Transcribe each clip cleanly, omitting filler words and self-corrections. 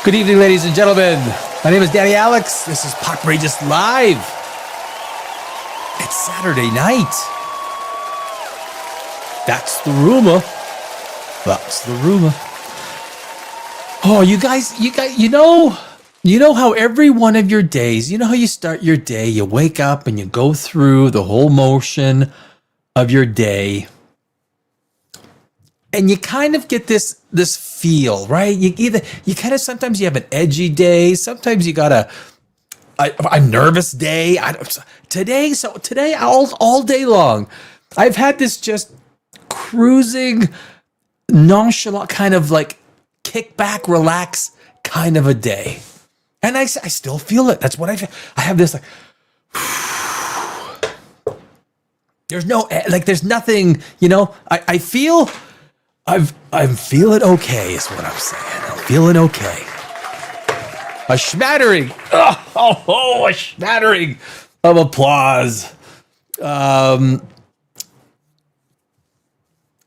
Good evening, ladies and gentlemen. My name is Danny Alex. This is Poprageous Live. It's Saturday night. That's the rumor. That's the rumor. Oh, you guys, you know how every one of your days, you know how you start your day, you wake up and you go through the whole motion of your day. And you kind of get this feel, right? You kind of, sometimes you have an edgy day. Sometimes you got a nervous day. Today all day long, I've had this just cruising, nonchalant kind of like kick back, relax kind of a day. And I still feel it. That's what I feel. I have this like, there's nothing, I feel, I'm feeling okay is what I'm saying. I'm feeling okay. A smattering, a smattering of applause.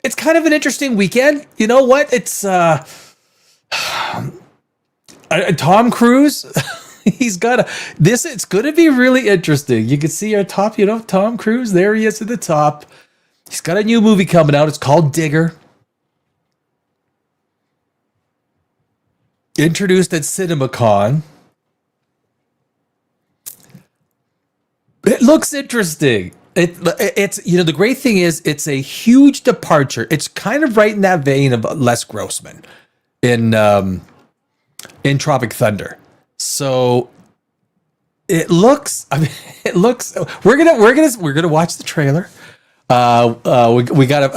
It's kind of an interesting weekend. You know what? It's Tom Cruise. He's got it's going to be really interesting. You can see our top, Tom Cruise. There he is at the top. He's got a new movie coming out. It's called Digger. Introduced at CinemaCon. It looks interesting. It's the great thing is it's a huge departure. It's kind of right in that vein of Les Grossman in Tropic Thunder. So it looks. We're gonna watch the trailer. We got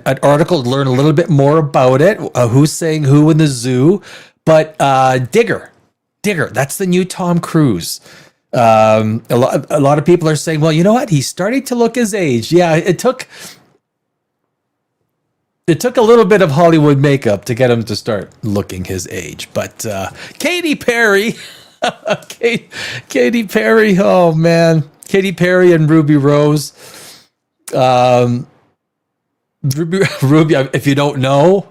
an article to learn a little bit more about it. Who's saying who in the zoo? But Digger, that's the new Tom Cruise. A lot of people are saying, well, you know what? He's starting to look his age. Yeah, it took a little bit of Hollywood makeup to get him to start looking his age. But Katy Perry, Katy Perry, oh man, Katy Perry and Ruby Rose. Ruby, if you don't know,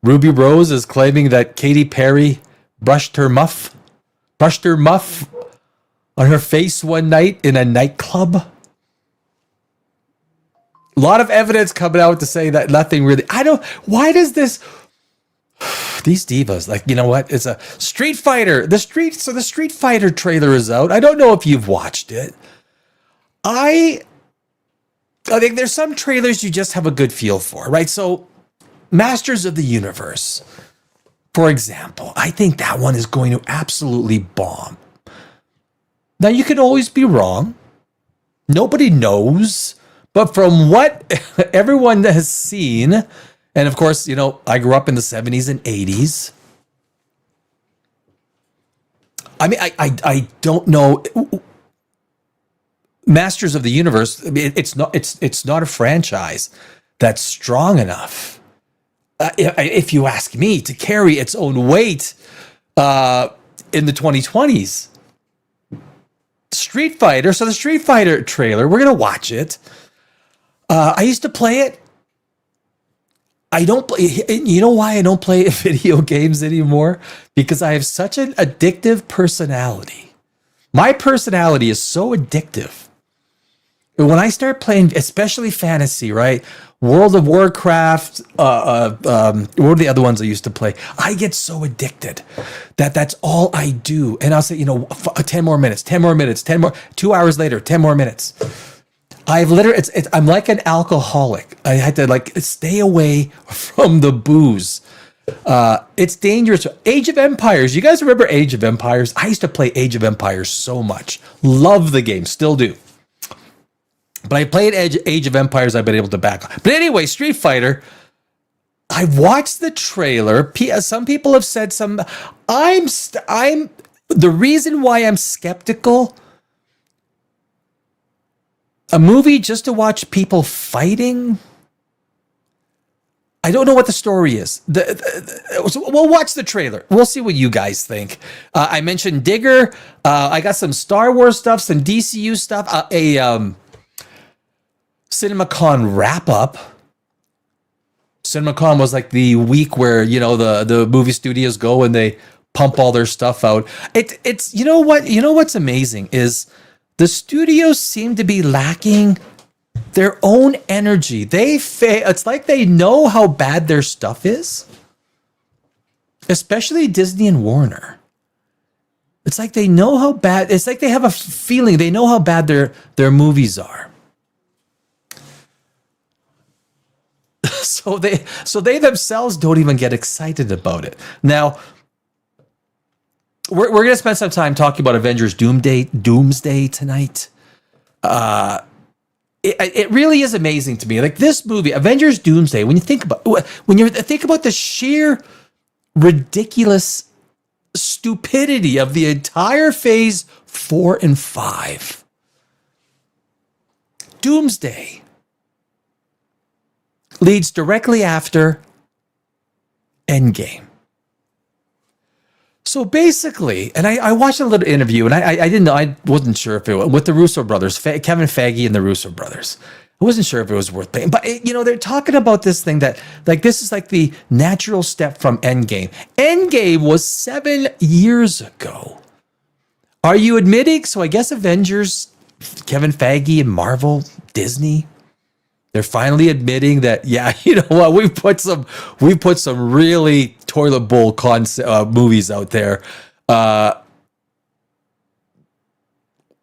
Ruby Rose is claiming that Katy Perry brushed her muff on her face one night in a nightclub. A lot of evidence coming out to say that nothing really. Why does this? These divas, like, you know what? It's a Street Fighter. The Street Fighter trailer is out. I don't know if you've watched it. I think there's some trailers you just have a good feel for, right? So, Masters of the Universe, for example, I think that one is going to absolutely bomb. Now, you can always be wrong. Nobody knows. But from what everyone has seen, and of course, I grew up in the 70s and 80s. I mean, I don't know. Masters of the Universe, it's not a franchise that's strong enough, if you ask me, to carry its own weight in the 2020s. Street Fighter, so the Street Fighter trailer, we're gonna watch it. I used to play it. I don't play. You know why I don't play video games anymore? Because I have such an addictive personality. My personality is so addictive. When I start playing, especially fantasy, right? World of Warcraft, what are the other ones I used to play? I get so addicted that's all I do. And I'll say, 10 more minutes, 10 more minutes, 10 more, 2 hours later, 10 more minutes. I've literally, I'm like an alcoholic. I had to stay away from the booze. It's dangerous. Age of Empires. You guys remember Age of Empires? I used to play Age of Empires so much. Love the game, still do. But I played Age of Empires. I've been able to back off. But anyway, Street Fighter. I watched the trailer. Some people have said I'm the reason why I'm skeptical. A movie just to watch people fighting. I don't know what the story is. We'll watch the trailer. We'll see what you guys think. I mentioned Digger. I got some Star Wars stuff, some DCU stuff. CinemaCon wrap up. CinemaCon was like the week where, the movie studios go and they pump all their stuff out. It's what's amazing is the studios seem to be lacking their own energy. It's like they know how bad their stuff is, especially Disney and Warner. It's like they know how bad. It's like they have a feeling they know how bad their movies are. So they themselves don't even get excited about it. Now, we're going to spend some time talking about Avengers Doomsday tonight. It really is amazing to me. Like this movie, Avengers Doomsday, when you think about the sheer ridiculous stupidity of the entire phase 4 and 5. Doomsday leads directly after Endgame. So basically, and I watched a little interview, and I wasn't sure if it was with the Russo brothers, Kevin Feige and the Russo brothers. I wasn't sure if it was worth paying, but they're talking about this thing that like this is like the natural step from Endgame. Endgame was 7 years ago. Are you admitting? So I guess Avengers, Kevin Feige and Marvel, Disney, they're finally admitting that, yeah, you know what, we put some really toilet bowl movies out there.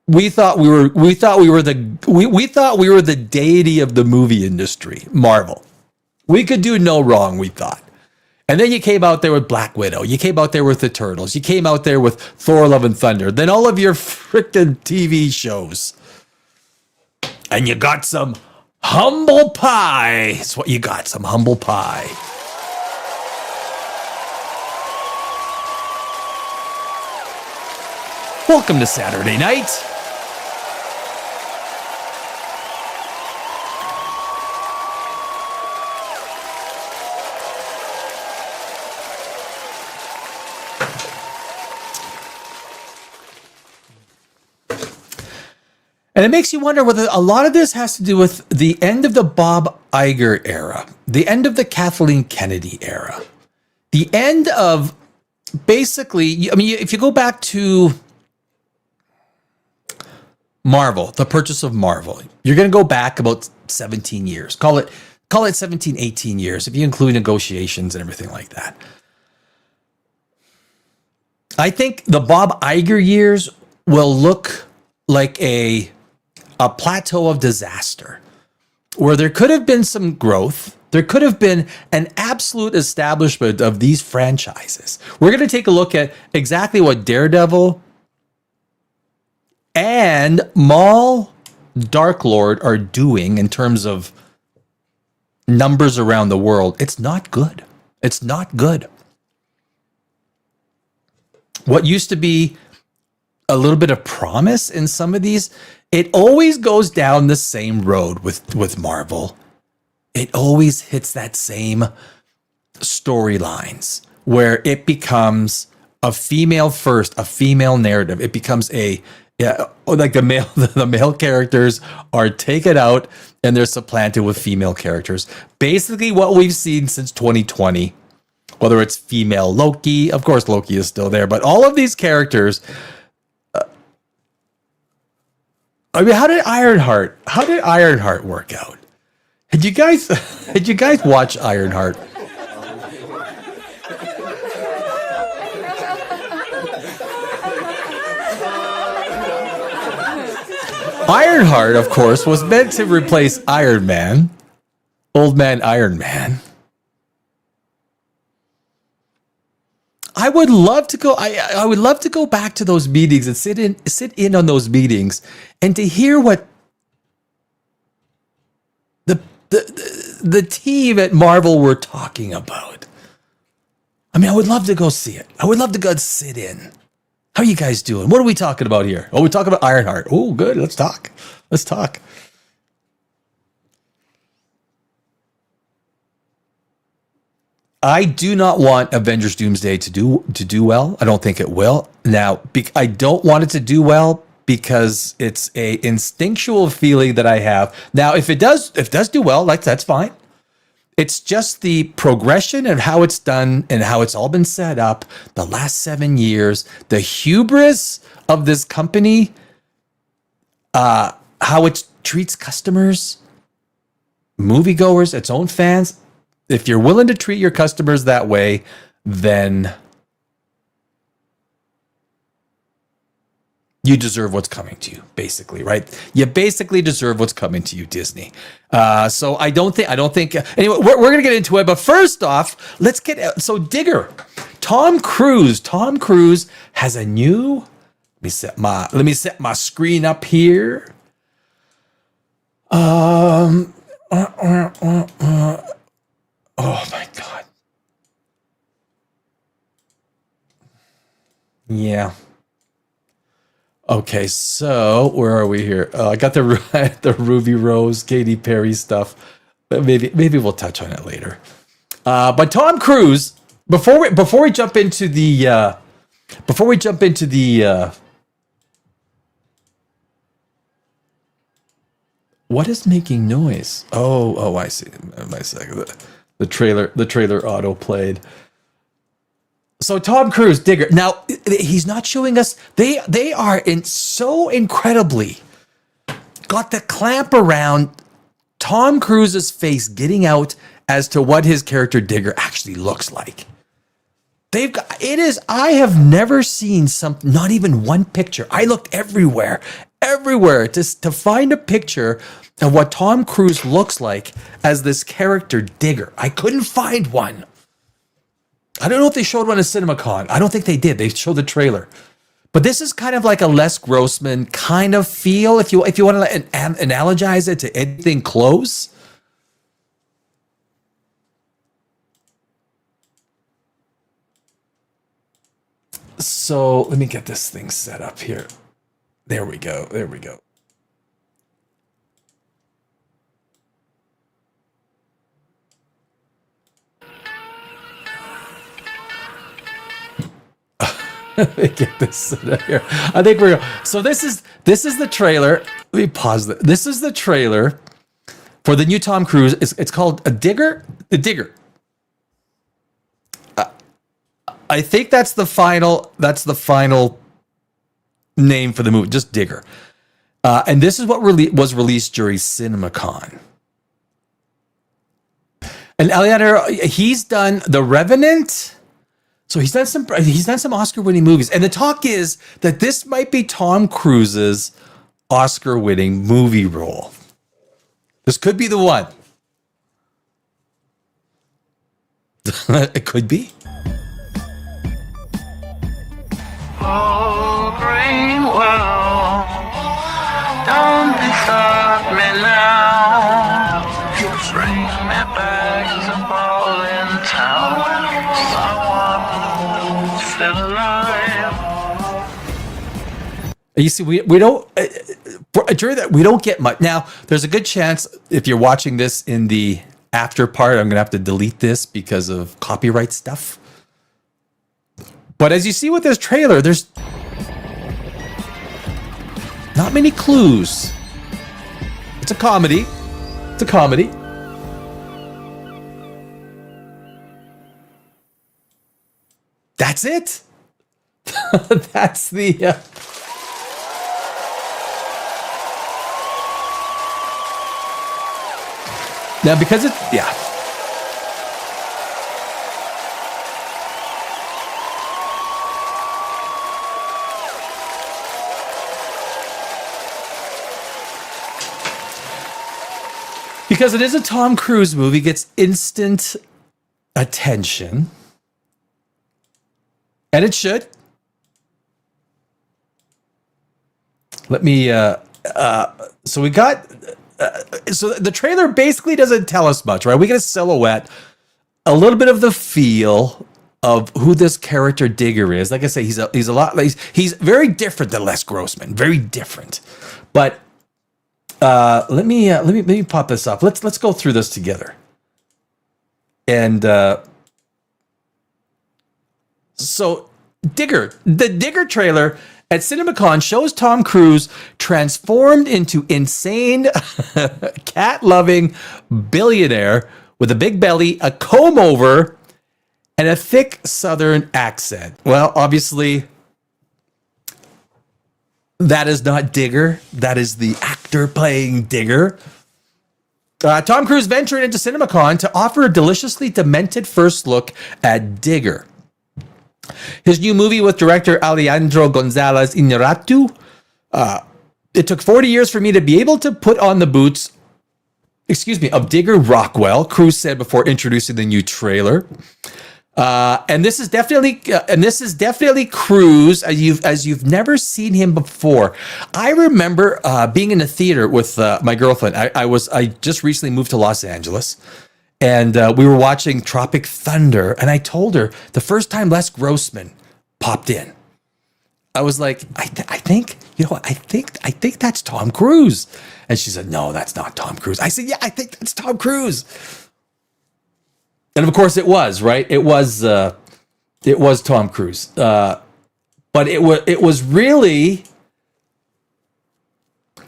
We thought we were the deity of the movie industry, Marvel. We could do no wrong, we thought. And then you came out there with Black Widow. You came out there with the Turtles. You came out there with Thor: Love and Thunder. Then all of your freaking TV shows. And you got some humble pie. That's what you got, some humble pie. Welcome to Saturday night. And it makes you wonder whether a lot of this has to do with the end of the Bob Iger era, the end of the Kathleen Kennedy era, the end of basically, I mean, if you go back to Marvel, the purchase of Marvel, you're going to go back about 17 years. Call it 17, 18 years, if you include negotiations and everything like that. I think the Bob Iger years will look like a plateau of disaster where there could have been some growth. There could have been an absolute establishment of these franchises. We're going to take a look at exactly what Daredevil and Maul Dark Lord are doing in terms of numbers around the world. It's not good. It's not good. What used to be a little bit of promise in some of these, it always goes down the same road with Marvel. It always hits that same storylines where it becomes a female first, a female narrative. It becomes like the male characters are taken out and they're supplanted with female characters. Basically what we've seen since 2020, whether it's female Loki, of course Loki is still there, but all of these characters. I mean, how did Ironheart work out? Had you guys watch Ironheart? Ironheart, of course, was meant to replace Iron Man, Old Man Iron Man. I would love to go. I would love to go back to those meetings and sit in on those meetings and to hear what the team at Marvel were talking about. I mean, I would love to go see it. I would love to go sit in. How are you guys doing? What are we talking about here? Oh, we're talking about Ironheart. Oh, good. Let's talk. Let's talk. I do not want Avengers Doomsday to do well. I don't think it will. Now, I don't want it to do well because it's a instinctual feeling that I have. Now, if it does do well, that's fine. It's just the progression and how it's done and how it's all been set up the last 7 years, the hubris of this company, how it treats customers, moviegoers, its own fans. If you're willing to treat your customers that way, then you deserve what's coming to you, basically, right? You basically deserve what's coming to you, Disney. So I don't think, anyway, we're going to get into it. But first off, let's get, so Digger, Tom Cruise has a new, let me set my screen up here. Oh my God. Yeah. Okay, so where are we here? I got the Ruby Rose, Katy Perry stuff. Maybe we'll touch on it later. But Tom Cruise, before we jump into the what is making noise? Oh, I see. My second, the trailer auto played. So Tom Cruise, Digger. Now he's not showing us. They are so incredibly got the clamp around Tom Cruise's face, getting out as to what his character Digger actually looks like. I have never seen not even one picture. I looked everywhere to find a picture of what Tom Cruise looks like as this character Digger. I couldn't find one. I don't know if they showed one at CinemaCon. I don't think they did. They showed the trailer. But this is kind of like a Les Grossman kind of feel, if you want to analogize it to anything close. So let me get this thing set up here. There we go. Get this set up here. I think so this is the trailer. Let me pause that. This is the trailer for the new Tom Cruise. It's called A Digger. The Digger. I think that's the final name for the movie. Just Digger. And this is what was released during CinemaCon. And Eliana, he's done The Revenant. So he's done some Oscar-winning movies, and the talk is that this might be Tom Cruise's Oscar-winning movie role. This could be the one. It could be. Oh, green world, don't disturb me now. Bring me back to Ballin Town. You see, we don't during that we don't get much. Now, there's a good chance if you're watching this in the after part, I'm gonna have to delete this because of copyright stuff. But as you see with this trailer, there's not many clues. It's a comedy. That's it. That's the. Now, because because it is a Tom Cruise movie, gets instant attention. And it should. Let me, so we got, so the trailer basically doesn't tell us much, right? We get a silhouette, a little bit of the feel of who this character Digger is. Like I say, he's very different than Les Grossman, very different. But let me pop this up. Let's go through this together. And so Digger, the Digger trailer at CinemaCon shows Tom Cruise transformed into insane cat-loving billionaire with a big belly, a comb over, and a thick Southern accent. Well, obviously, that is not Digger. That is the actor playing Digger. Tom Cruise ventured into CinemaCon to offer a deliciously demented first look at Digger. His new movie with director Alejandro Gonzalez Iñárritu. It took 40 years for me to be able to put on the boots, of Digger Rockwell, Cruise said before introducing the new trailer. And this is definitely Cruise as you've never seen him before. I remember being in a theater with my girlfriend. I just recently moved to Los Angeles, and we were watching Tropic Thunder. And I told her the first time Les Grossman popped in, I was like, I think that's Tom Cruise. And she said, no, that's not Tom Cruise. I said, yeah, I think that's Tom Cruise. And of course it was, right? It was Tom Cruise. But it was really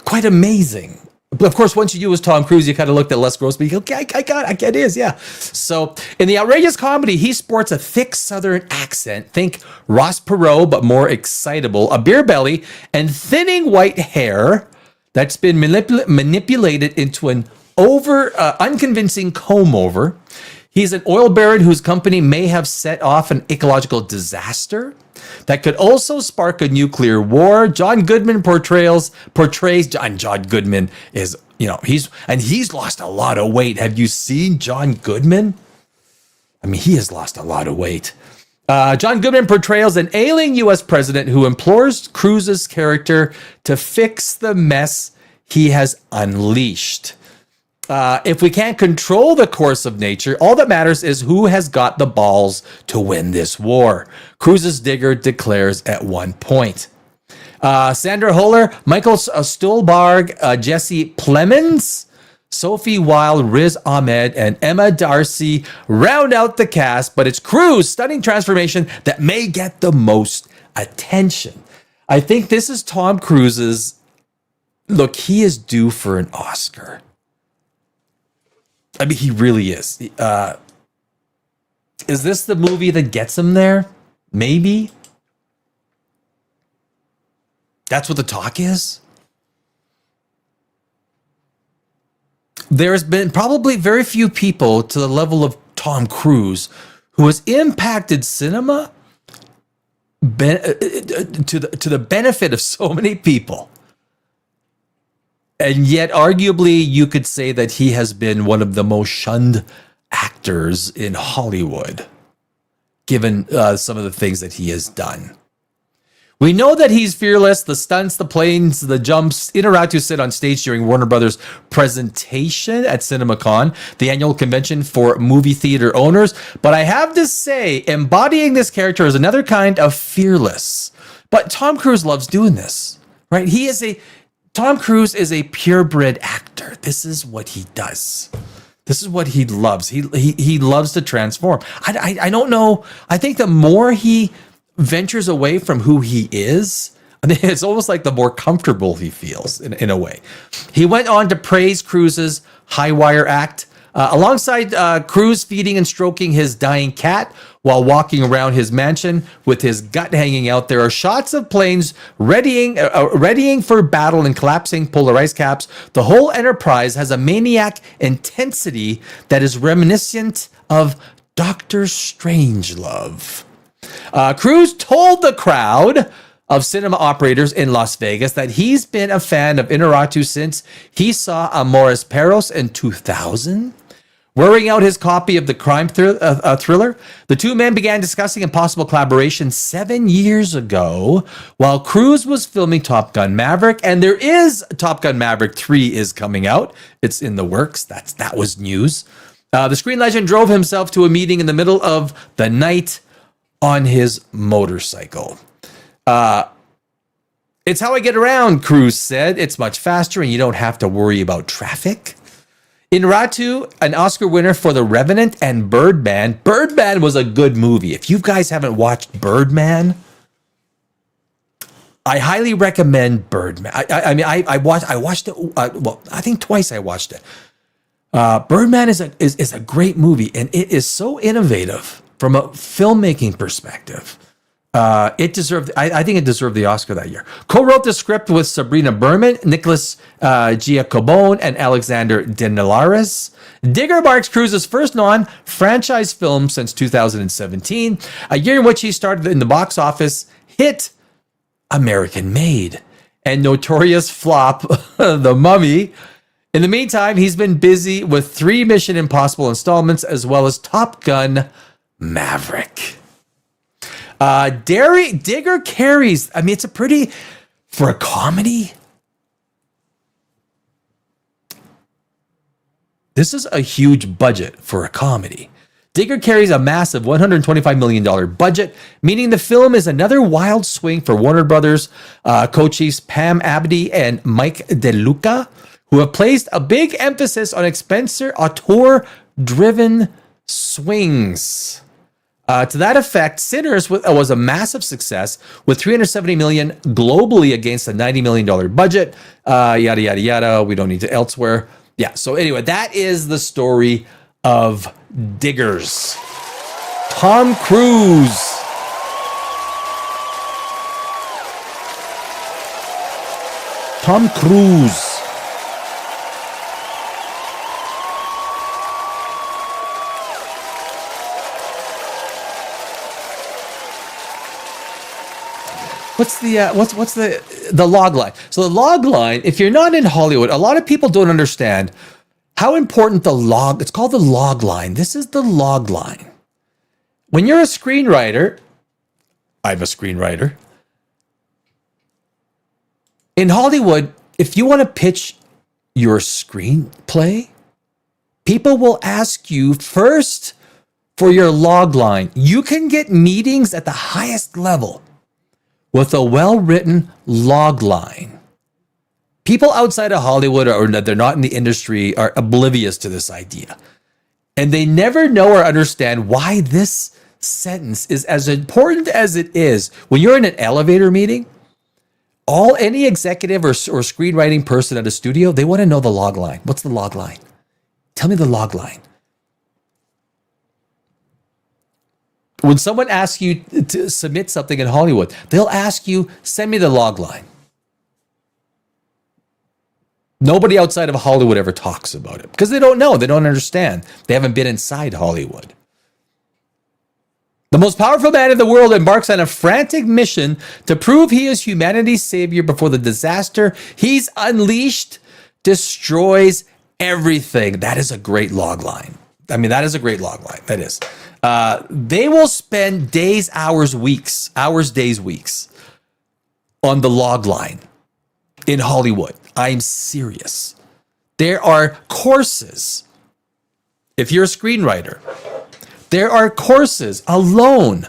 quite amazing. But of course, once you knew it was Tom Cruise, you kind of looked at Les Grossman. You go, okay, I got it. It is, yeah. So in the outrageous comedy, he sports a thick Southern accent. Think Ross Perot, but more excitable. A beer belly and thinning white hair that's been manipulated into an unconvincing comb over. He's an oil baron whose company may have set off an ecological disaster that could also spark a nuclear war. John Goodman portrays John Goodman is, he's lost a lot of weight. Have you seen John Goodman? I mean, he has lost a lot of weight. John Goodman portrays an ailing U.S. president who implores Cruise's character to fix the mess he has unleashed. If we can't control the course of nature, all that matters is who has got the balls to win this war, Cruise's Digger declares at one point. Sandra Huller, Michael Stuhlbarg, Jesse Plemons, Sophie Wilde, Riz Ahmed, and Emma Darcy round out the cast, but it's Cruise's stunning transformation that may get the most attention. I think this is Tom Cruise's, look, he is due for an Oscar. I mean, he really is. Is this the movie that gets him there? Maybe. That's what the talk is. There's been probably very few people to the level of Tom Cruise who has impacted cinema to the benefit of so many people. And yet, arguably, you could say that he has been one of the most shunned actors in Hollywood, given some of the things that he has done. We know that he's fearless. The stunts, the planes, the jumps. Iñárritu said on stage during Warner Brothers' presentation at CinemaCon, the annual convention for movie theater owners. But I have to say, embodying this character is another kind of fearless. But Tom Cruise loves doing this, right? Tom Cruise is a purebred actor. This is what he does. This is what he loves. He loves to transform. I don't know. I think the more he ventures away from who he is, I mean, it's almost like the more comfortable he feels in a way. He went on to praise Cruise's high wire act. Alongside Cruise feeding and stroking his dying cat while walking around his mansion with his gut hanging out, there are shots of planes readying for battle and collapsing polar ice caps. The whole enterprise has a maniac intensity that is reminiscent of Dr. Strangelove. Cruise told the crowd of cinema operators in Las Vegas that he's been a fan of Iñárritu since he saw Amores Perros in 2000. Wearing out his copy of the crime thriller, the two men began discussing a possible collaboration 7 years ago while Cruise was filming Top Gun Maverick, and there is Top Gun Maverick 3 is coming out. It's in the works. That was news. The screen legend drove himself to a meeting in the middle of the night on his motorcycle. It's how I get around, Cruise said. It's much faster and you don't have to worry about traffic. Iñárritu, an Oscar winner for The Revenant and Birdman. Birdman was a good movie. If you guys haven't watched Birdman, I highly recommend Birdman. I watched it. I think twice I watched it. Birdman is a great movie, and it is so innovative from a filmmaking perspective. It deserved. I think it deserved the Oscar that year. Co-wrote the script with Sabrina Berman, Nicholas Giacobone, and Alexander Denelaris. Digger marks Cruise's first non-franchise film since 2017, a year in which he started in the box office hit American Made and notorious flop The Mummy. In the meantime, he's been busy with 3 Mission Impossible installments as well as Top Gun Maverick. Digger carries, I mean, it's a pretty, for a comedy, this is a huge budget for a comedy. Digger carries a massive $125 million budget, meaning the film is another wild swing for Warner Brothers co-chiefs Pam Abdy and Mike DeLuca, who have placed a big emphasis on expensive auteur-driven swings. To that effect, Sinners was a massive success with $370 million globally against a $90 million budget. Yada, yada, yada. We don't need to elsewhere. Yeah, so anyway, that is the story of Diggers. Tom Cruise. Tom Cruise. What's the log line? So the log line, if you're not in Hollywood, a lot of people don't understand how important it's called the log line. This is the log line. When you're a screenwriter, I'm a screenwriter. In Hollywood, if you want to pitch your screenplay, people will ask you first for your log line. You can get meetings at the highest level with a well-written log line. People outside of Hollywood or that they're not in the industry are oblivious to this idea. And they never know or understand why this sentence is as important as it is. When you're in an elevator meeting, any executive or screenwriting person at a studio, they want to know the log line. What's the log line? Tell me the log line. When someone asks you to submit something in Hollywood, they'll ask you, send me the log line. Nobody outside of Hollywood ever talks about it because they don't know. They don't understand. They haven't been inside Hollywood. The most powerful man in the world embarks on a frantic mission to prove he is humanity's savior before the disaster he's unleashed destroys everything. That is a great log line. I mean, that is a great log line. That is. They will spend days, hours, weeks on the log line in Hollywood. I'm serious. There are courses. If you're a screenwriter, there are courses alone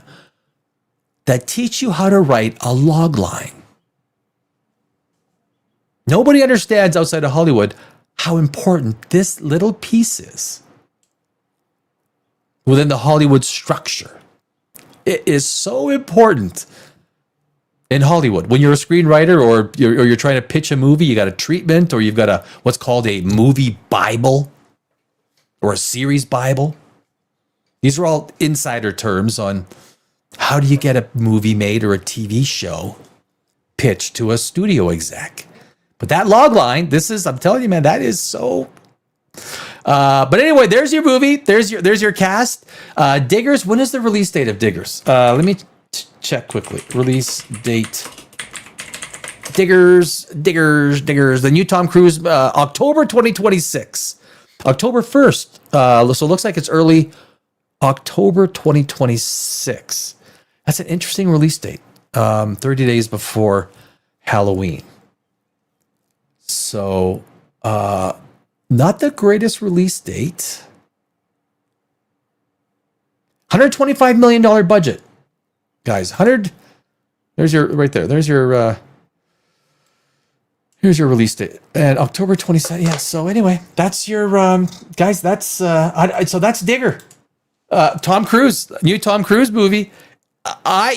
that teach you how to write a log line. Nobody understands outside of Hollywood how important this little piece is within the Hollywood structure. It is so important in Hollywood. When you're a screenwriter or you're trying to pitch a movie, you got a treatment or you've got what's called a movie Bible or a series Bible. These are all insider terms on how do you get a movie made or a TV show pitched to a studio exec. But that log line, I'm telling you, man, that is so... but anyway, there's your movie. There's your cast. Diggers. When is the release date of Diggers? Let me check quickly. Release date. Diggers. The new Tom Cruise. October 2026. October 1st. So it looks like it's early October 2026. That's an interesting release date. 30 days before Halloween. So, not the greatest release date. $125 million budget. Guys, there's your, right there. There's your, here's your release date. And October 27th. Yeah, so anyway, that's your, guys, that's, so that's Digger. Tom Cruise, new Tom Cruise movie.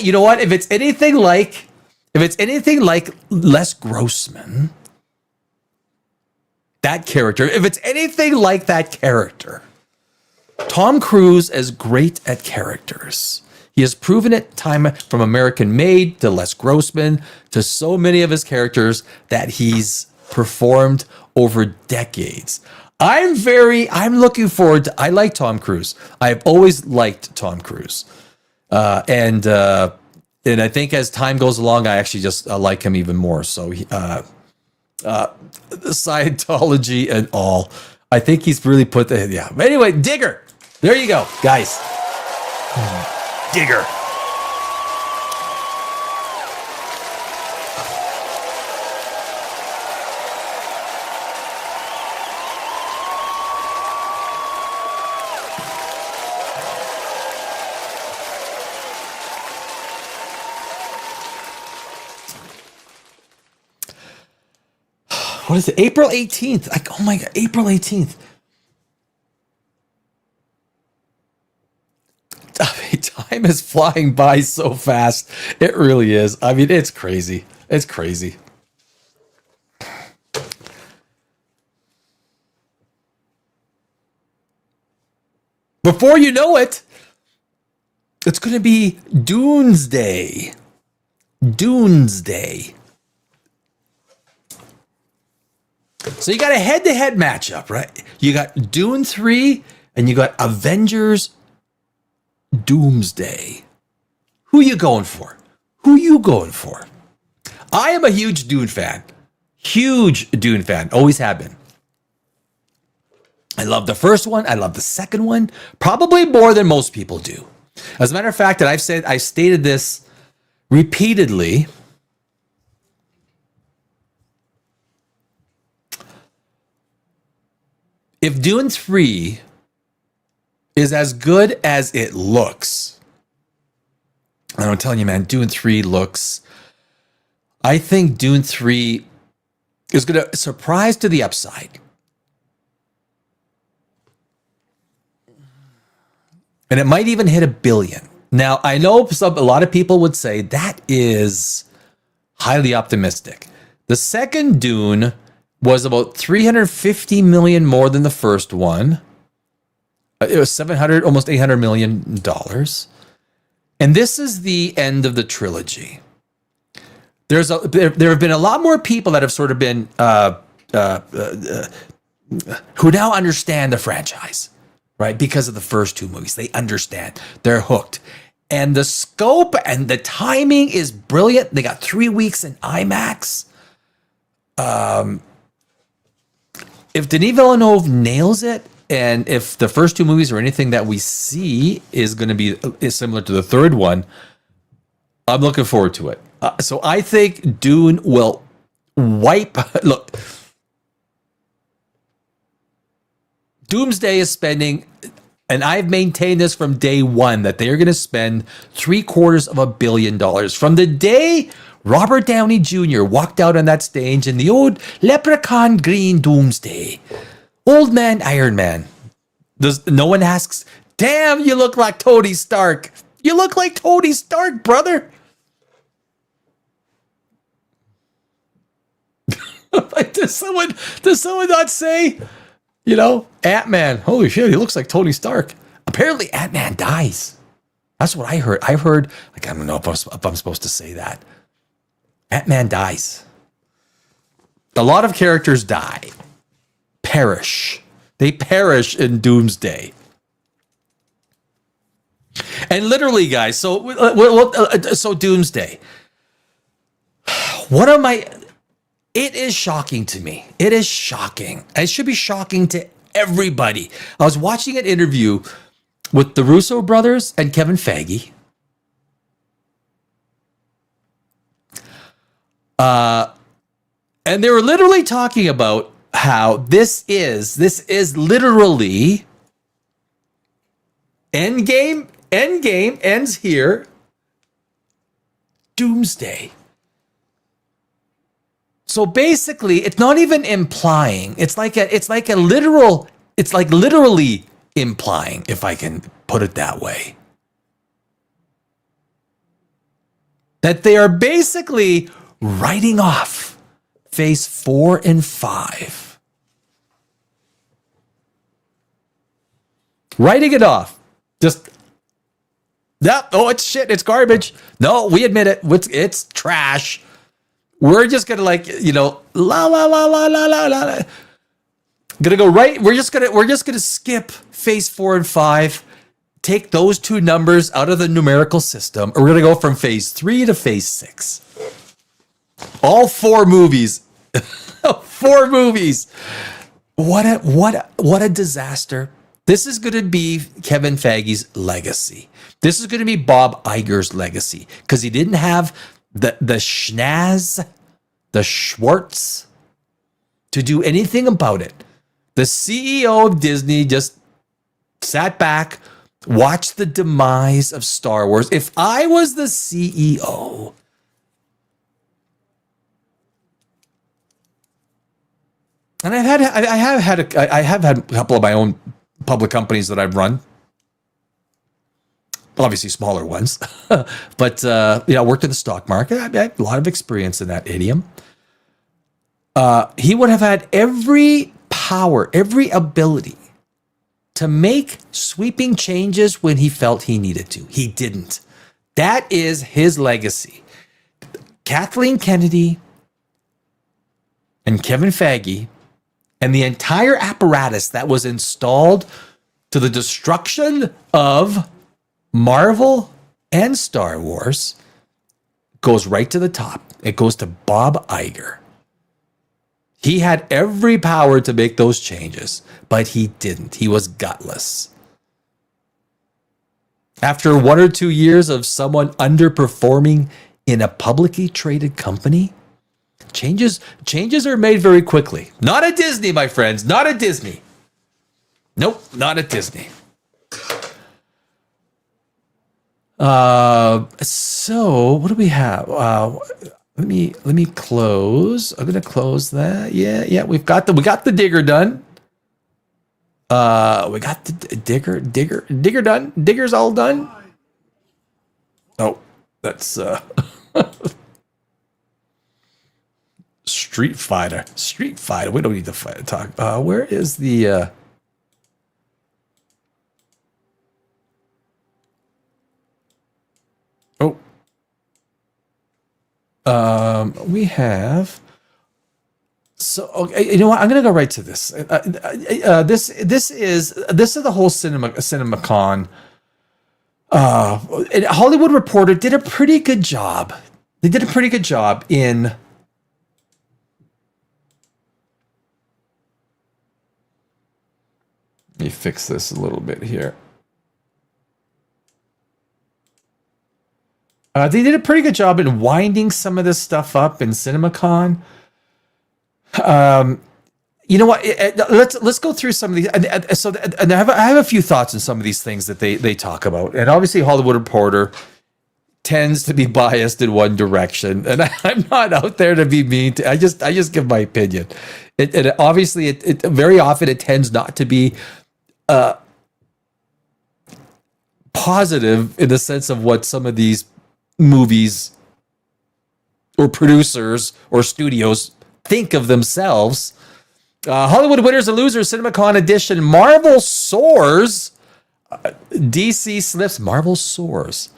You know what? If it's anything like Les Grossman, that character, if it's anything like that character, Tom Cruise is great at characters. He has proven it time from American Made to Les Grossman to so many of his characters that he's performed over decades. I'm looking forward to, I like Tom Cruise. I've always liked Tom Cruise. And I think as time goes along, I actually just like him even more. So Scientology and all, I think he's really put the, But anyway, Digger. There you go, guys. Digger. What is it? April 18th. Like, oh my God, April 18th. I mean, time is flying by so fast. It really is. I mean, it's crazy. It's crazy. Before you know it, it's going to be Doomsday. Doomsday. So you got a head-to-head matchup, right? You got Dune 3 and you got Avengers Doomsday. Who you going for? Who you going for? I am a huge Dune fan. Huge Dune fan. Always have been. I love the first one. I love the second one. Probably more than most people do. As a matter of fact, I've stated this repeatedly. If Dune 3 is as good as it looks, and I'm telling you, man, Dune 3 looks, I think Dune 3 is going to surprise to the upside. And it might even hit $1 billion. Now, I know a lot of people would say that is highly optimistic. The second Dune was about $350 million more than the first one. It was almost $800 million. And this is the end of the trilogy. There have been a lot more people that have sort of been who now understand the franchise, right? Because of the first two movies. They understand. They're hooked. And the scope and the timing is brilliant. They got 3 weeks in IMAX. If Denis Villeneuve nails it, and if the first two movies or anything that we see is going to be similar to the third one, I'm looking forward to it. So I think Dune will wipe. Look, Doomsday is spending, and I've maintained this from day one, that they are going to spend $750 million from the day Robert Downey Jr. walked out on that stage in the old leprechaun green Doomsday. Old man Iron Man. No one asks, damn, you look like Tony Stark. You look like Tony Stark, brother. Like, does someone not say, Ant-Man, holy shit, he looks like Tony Stark. Apparently Ant-Man dies. That's what I heard. I've heard, like, I don't know if I'm supposed to say that. Ant-Man dies. A lot of characters die. Perish. They perish in Doomsday. And literally, guys, so Doomsday. It is shocking to me. It is shocking. It should be shocking to everybody. I was watching an interview with the Russo brothers and Kevin Feige. And they were literally talking about how this is literally Endgame ends here. Doomsday. So basically, it's not even implying. It's like literally implying, if I can put it that way, that they are basically writing off phase 4 and 5. Writing it off. Just, yeah, oh, it's shit. It's garbage. No, we admit it. It's trash. We're just going to like, you know, la, la, la, la, la, la, la. Gonna go right. We're just gonna skip phase 4 and 5. Take those two numbers out of the numerical system. We're gonna go from phase 3 to phase 6. All 4 movies. 4 movies. What a disaster. This is gonna be Kevin Feige's legacy. This is gonna be Bob Iger's legacy. Because he didn't have the schnaz, the Schwartz to do anything about it. The CEO of Disney just sat back, watched the demise of Star Wars. If I was the CEO, and I have had a couple of my own public companies that I've run, obviously smaller ones, but I worked in the stock market. I had a lot of experience in that idiom. He would have had every power, every ability to make sweeping changes when he felt he needed to. He didn't. That is his legacy. Kathleen Kennedy and Kevin Feige and the entire apparatus that was installed to the destruction of Marvel and Star Wars goes right to the top. It goes to Bob Iger. He had every power to make those changes, but he didn't. He was gutless. After 1 or 2 years of someone underperforming in a publicly traded company, changes are made very quickly. Not at Disney, my friends. Not at Disney. Nope, not at Disney. So what do we have? Let me close. I'm gonna close that. Yeah. We got the digger done. We got the digger done. Digger's all done. Oh, that's Street Fighter. We don't need to talk. Where is the? We have. So okay, you know what? I'm gonna go right to this. This is the whole CinemaCon. Hollywood Reporter did a pretty good job. They did a pretty good job in. Let me fix this a little bit here. They did a pretty good job in winding some of this stuff up in CinemaCon. You know what? Let's go through some of these. And I have a few thoughts on some of these things that they talk about. And obviously, Hollywood Reporter tends to be biased in one direction, and I'm not out there to be mean. I just give my opinion. It obviously very often it tends not to be positive in the sense of what some of these movies or producers or studios think of themselves. Hollywood winners and losers, CinemaCon edition. Marvel soars. DC slips. Marvel soars.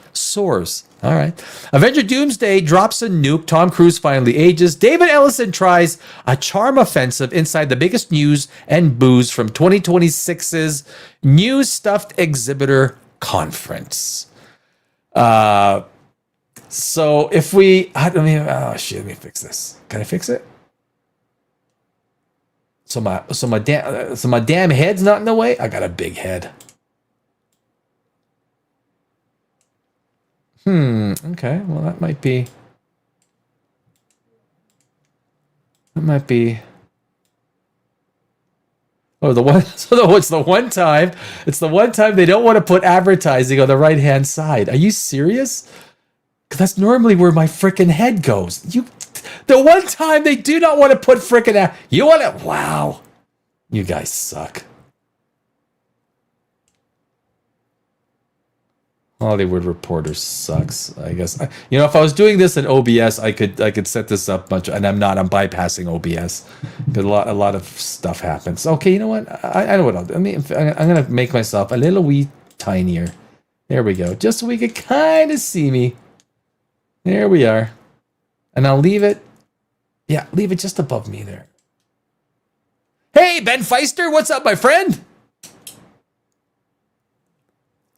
All right. Avengers Doomsday drops a nuke. Tom Cruise finally ages. David Ellison tries a charm offensive inside the biggest news and booze from 2026's New Stuffed Exhibitor Conference. So if we, let me fix this. Can I fix it? So my damn head's not in the way. I got a big head. Okay. Well, that might be. Oh, the one. So it's the one time. It's the one time they don't want to put advertising on the right hand side. Are you serious? Because that's normally where my freaking head goes. The one time they do not want to put freaking. You want to? Wow. You guys suck. Hollywood Reporter sucks. I guess if I was doing this in OBS, I could set this up much, and I'm not. I'm bypassing OBS because a lot of stuff happens. Okay, you know what? I know what I'll do. I'm gonna make myself a little wee tinier. There we go, just so we can kind of see me. There we are, and I'll leave it. Yeah, leave it just above me there. Hey, Ben Feister, what's up, my friend?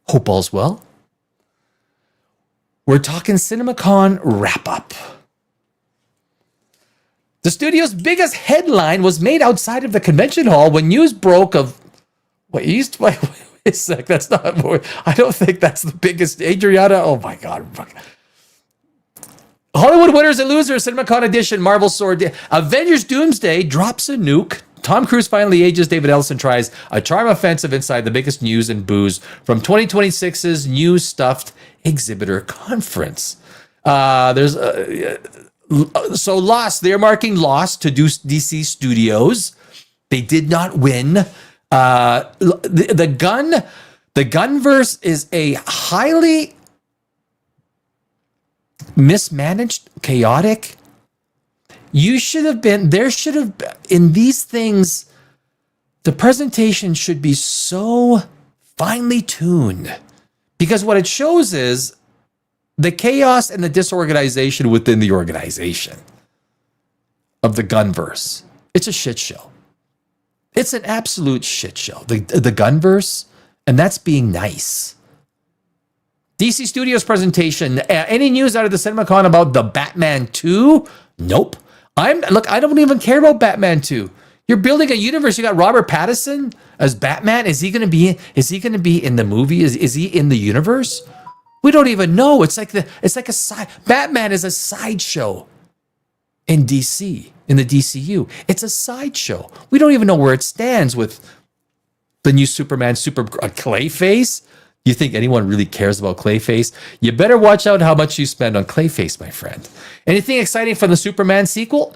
Hope all's well. We're talking CinemaCon wrap-up. The studio's biggest headline was made outside of the convention hall when news broke of... Wait a sec, that's not... I don't think that's the biggest... Adriana, oh my God. Hollywood winners and losers, CinemaCon edition, Marvel Sword... Avengers Doomsday drops a nuke. Tom Cruise finally ages. David Ellison tries a charm offensive inside the biggest news and booze from 2026's new stuffed exhibitor conference. There's Lost. They're marking Lost to DC Studios. They did not win. The Gunverse is a highly mismanaged, chaotic. There should have been, in these things, the presentation should be so finely tuned. Because what it shows is the chaos and the disorganization within the organization of the Gunverse. It's a shit show. It's an absolute shit show. The Gunverse, and that's being nice. DC Studios presentation. Any news out of the CinemaCon about the Batman 2? Nope. I don't even care about Batman 2. You're building a universe. You got Robert Pattinson as Batman. Is he going to be in the movie? Is he in the universe? We don't even know. It's like a side. Batman is a sideshow in DC, in the DCU. It's a sideshow. We don't even know where it stands with the new Superman, Clayface. You think anyone really cares about Clayface? You better watch out how much you spend on Clayface, my friend. Anything exciting from the Superman sequel?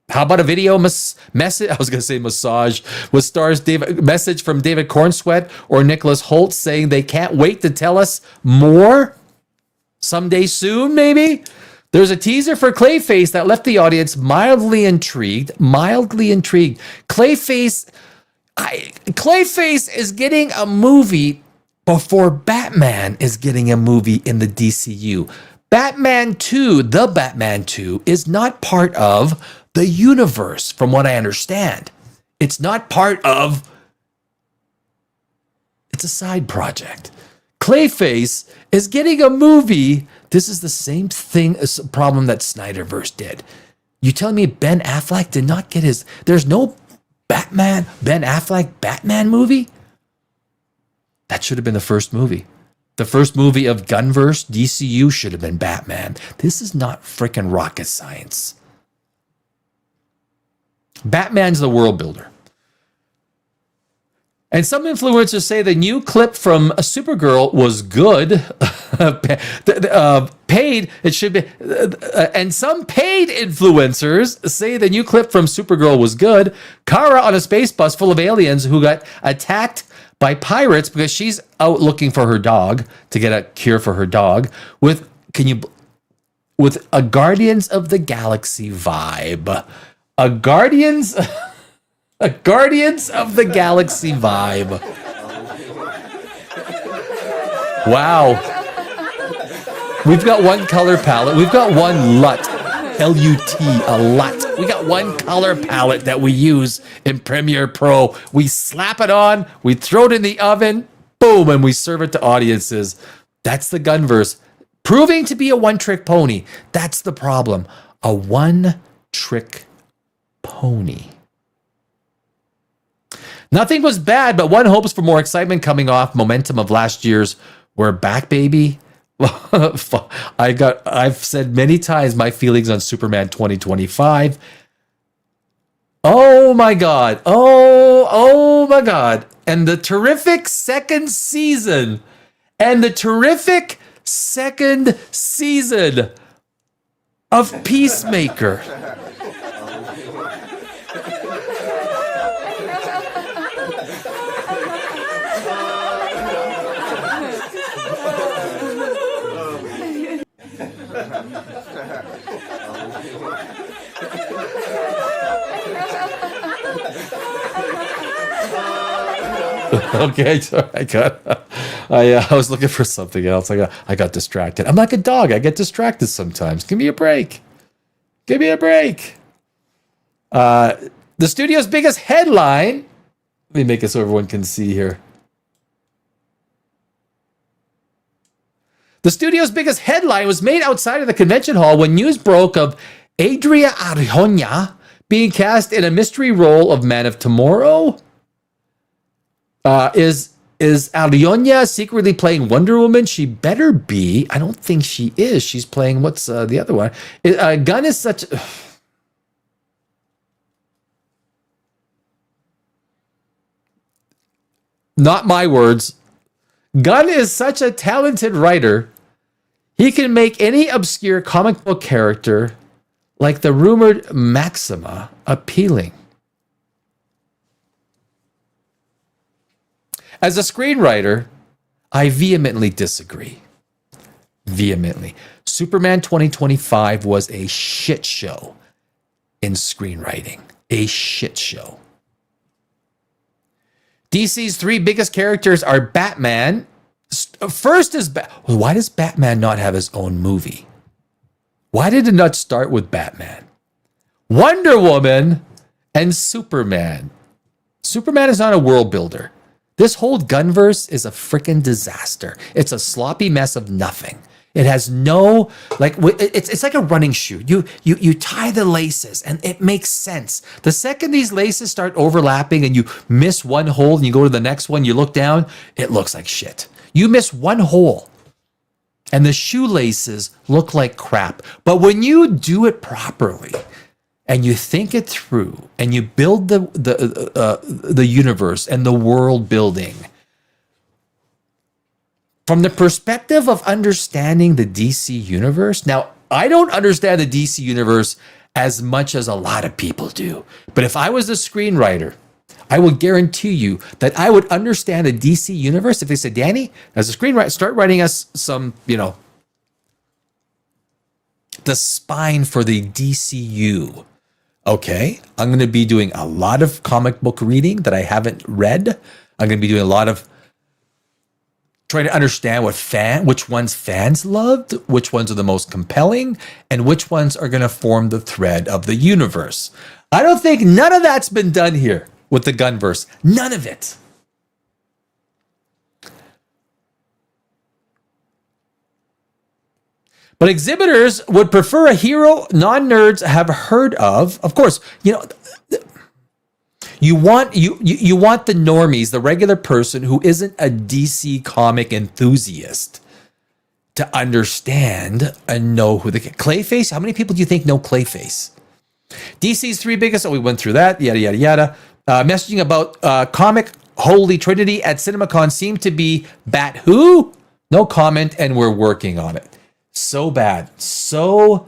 How about a video message? I was going to say massage with stars message from David Cornsweet or Nicholas Hoult saying they can't wait to tell us more someday soon, maybe. There's a teaser for Clayface that left the audience mildly intrigued. Clayface is getting a movie before Batman is getting a movie in the DCU. Batman 2 is not part of the universe, from what I understand. It's not part of... It's a side project. Clayface is getting a movie. This is the same thing as a problem that Snyderverse did. You telling me Ben Affleck did not get his... There's no Ben Affleck Batman movie? That should have been the first movie. The first movie of Gunverse, DCU, should have been Batman. This is not freaking rocket science. Batman's the world builder. And some influencers say the new clip from Supergirl was good. Paid, it should be. And some paid influencers say the new clip from Supergirl was good. Kara on a space bus full of aliens who got attacked by pirates because she's out looking for her dog to get a cure for her dog with a Guardians of the Galaxy vibe. A Guardians of the Galaxy vibe. Wow. We've got one color palette. We've got one LUT. L-U-T, a LUT. We got one color palette that we use in Premiere Pro. We slap it on, we throw it in the oven, boom, and we serve it to audiences. That's the Gunverse. Proving to be a one-trick pony. That's the problem. A one-trick pony. Nothing was bad, but one hopes for more excitement coming off momentum of last year's We're Back, Baby. I've said many times my feelings on Superman 2025. Oh my God. Oh my God. And the terrific second season of Peacemaker. Okay, so I was looking for something else. I got distracted. I'm like a dog. I get distracted sometimes. Give me a break. Give me a break. The studio's biggest headline. Let me make it so everyone can see here. The studio's biggest headline was made outside of the convention hall when news broke of Adria Arjona being cast in a mystery role of Man of Tomorrow. Is Arjona secretly playing Wonder Woman? She better be. I don't think she is. She's playing, what's the other one? Gunn is such... Not my words. Gunn is such a talented writer. He can make any obscure comic book character like the rumored Maxima appealing. As a screenwriter, I vehemently disagree. Vehemently. Superman 2025 was a shit show in screenwriting. A shit show. DC's three biggest characters are Batman. First is why does Batman not have his own movie? Why did it not start with Batman? Wonder Woman and Superman. Superman is not a world builder. This whole Gunverse is a freaking disaster. It's a sloppy mess of nothing. It has no, like, it's like a running shoe. You tie the laces and it makes sense. The second these laces start overlapping and you miss one hole and you go to the next one, you look down, it looks like shit. You miss one hole and the shoelaces look like crap. But when you do it properly and you think it through and you build the universe and the world building, from the perspective of understanding the DC universe, now, I don't understand the DC universe as much as a lot of people do. But if I was a screenwriter, I would guarantee you that I would understand the DC universe if they said, Danny, as a screenwriter, start writing us some, the spine for the DCU. Okay, I'm going to be doing a lot of comic book reading that I haven't read. I'm going to be doing a lot of trying to understand which ones fans loved, which ones are the most compelling, and which ones are going to form the thread of the universe. I don't think none of that's been done here with the Gunverse. None of it. But exhibitors would prefer a hero non-nerds have heard of. Of course, you want the normies, the regular person who isn't a DC comic enthusiast, to understand and know who the Clayface. How many people do you think know Clayface? DC's three biggest. We went through that. Yada yada yada. Messaging about comic holy trinity at CinemaCon seemed to be Bat Who? No comment, and we're working on it. So bad, so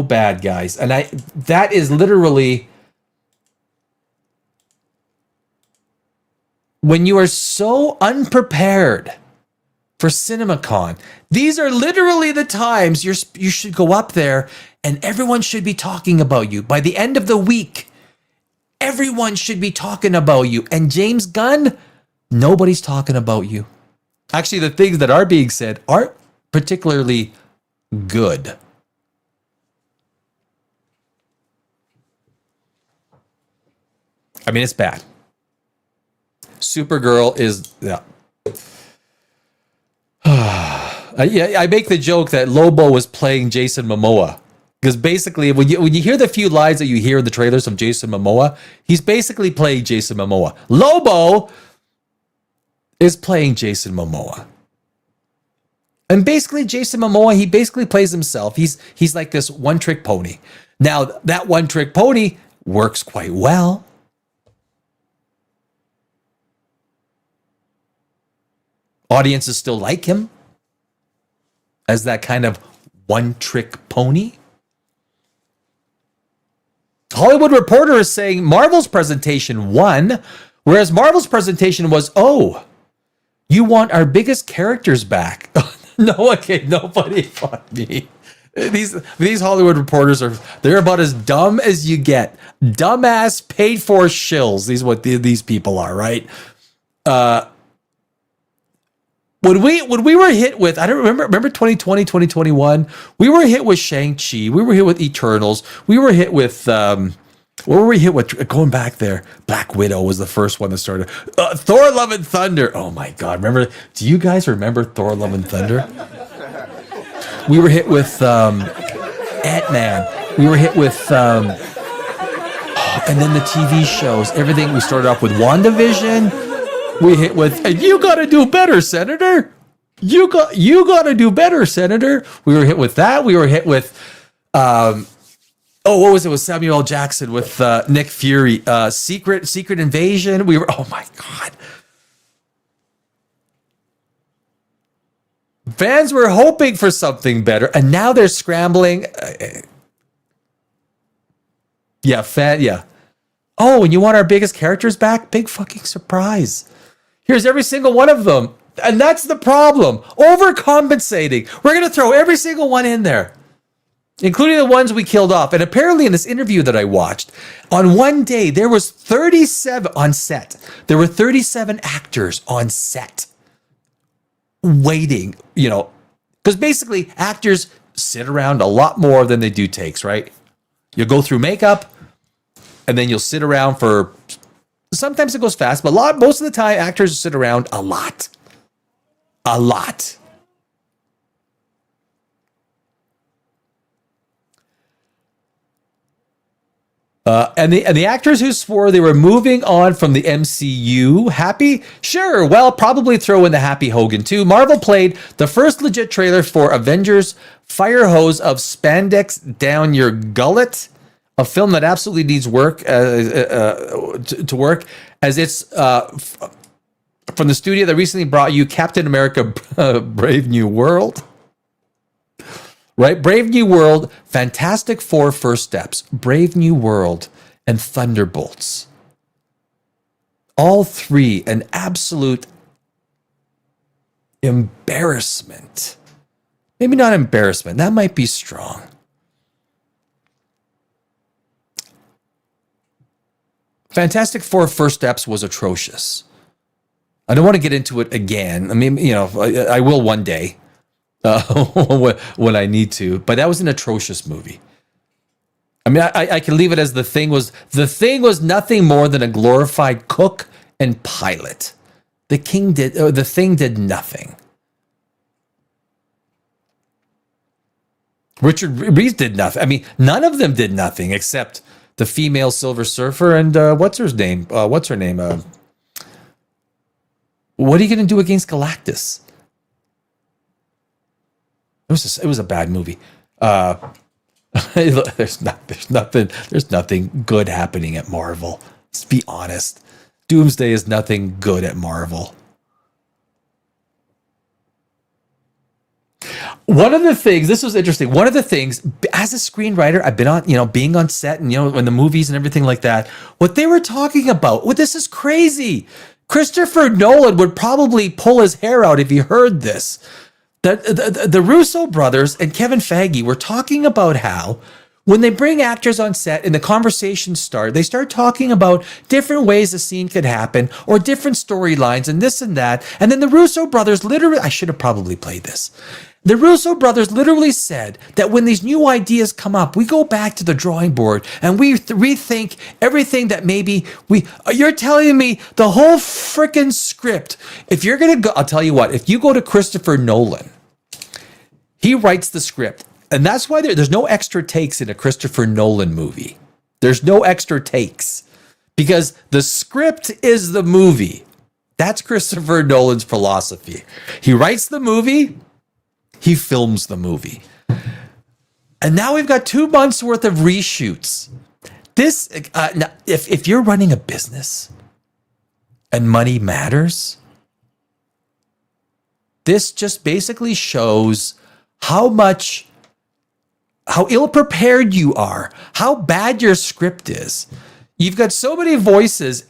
bad, guys. And that is literally. When you are so unprepared for CinemaCon, these are literally the times you should go up there and everyone should be talking about you. By the end of the week, everyone should be talking about you. And James Gunn, nobody's talking about you. Actually, the things that are being said aren't particularly good. I mean, it's bad. Supergirl is, yeah. I make the joke that Lobo was playing Jason Momoa because basically when you hear the few lines that you hear in the trailers of Jason Momoa, he's basically playing Jason Momoa. Lobo is playing Jason Momoa. And basically Jason Momoa, he basically plays himself. He's like this one-trick pony. Now, that one-trick pony works quite well. Audiences still like him as that kind of one-trick pony. Hollywood Reporter is saying Marvel's presentation won, whereas Marvel's presentation was, oh, you want our biggest characters back. No, okay, nobody fought me. These Hollywood Reporters they're about as dumb as you get. Dumbass paid for shills. These people are, right? When we were hit with, I don't remember 2020, 2021, we were hit with Shang-Chi, we were hit with Eternals, we were hit with what were we hit with? Going back there, Black Widow was the first one that started. Thor: Love and Thunder. Oh my God! Remember? Do you guys remember Thor: Love and Thunder? We were hit with Ant-Man. We were hit with, and then the TV shows. Everything. We started off with WandaVision. We hit with, and you got to do better, Senator. You got to do better, Senator. We were hit with that. We were hit with. What was it with Samuel L. Jackson with Nick Fury? Secret Invasion. We were, oh my God. Fans were hoping for something better, and now they're scrambling. Yeah. Oh, and you want our biggest characters back? Big fucking surprise. Here's every single one of them. And that's the problem. Overcompensating. We're going to throw every single one in there, including the ones we killed off. And apparently in this interview that I watched, on one day, there was 37 on set. There were 37 actors on set waiting, because basically actors sit around a lot more than they do takes, right? You go through makeup and then you'll sit around for, sometimes it goes fast, but most of the time actors sit around a lot. And the actors who swore they were moving on from the MCU, happy? Sure, well, probably throw in the Happy Hogan too. Marvel played the first legit trailer for Avengers Fire Hose of Spandex Down Your Gullet, a film that absolutely needs work to work, as it's from the studio that recently brought you Captain America Brave New World. Right? Brave New World, Fantastic Four First Steps, Brave New World, and Thunderbolts. All three an absolute embarrassment. Maybe not embarrassment. That might be strong. Fantastic Four First Steps was atrocious. I don't want to get into it again. I mean, I will one day. When I need to, but that was an atrocious movie. I mean, I can leave it as the thing was nothing more than a glorified cook and pilot. The thing did nothing. Richard Reeves did nothing. I mean, none of them did nothing except the female Silver Surfer and what's her name? What are you going to do against Galactus? It was a bad movie. There's nothing good happening at Marvel. Let's be honest. Doomsday is nothing good at Marvel. One of the things, this was interesting. One of the things, as a screenwriter, I've been on, being on set and, in the movies and everything like that, what they were talking about, this is crazy. Christopher Nolan would probably pull his hair out if he heard this. The Russo brothers and Kevin Feige were talking about how when they bring actors on set and the conversations start, they start talking about different ways a scene could happen or different storylines and this and that. And then the Russo brothers literally, I should have probably played this. The Russo brothers literally said that when these new ideas come up, we go back to the drawing board and we rethink everything that maybe you're telling me the whole freaking script. If you're going to go, I'll tell you what, if you go to Christopher Nolan, he writes the script. And that's why there's no extra takes in a Christopher Nolan movie. There's no extra takes because the script is the movie. That's Christopher Nolan's philosophy. He writes the movie. He films the movie. And now we've got 2 months worth of reshoots. This, now, if you're running a business and money matters, this just basically shows how ill-prepared you are, how bad your script is. You've got so many voices,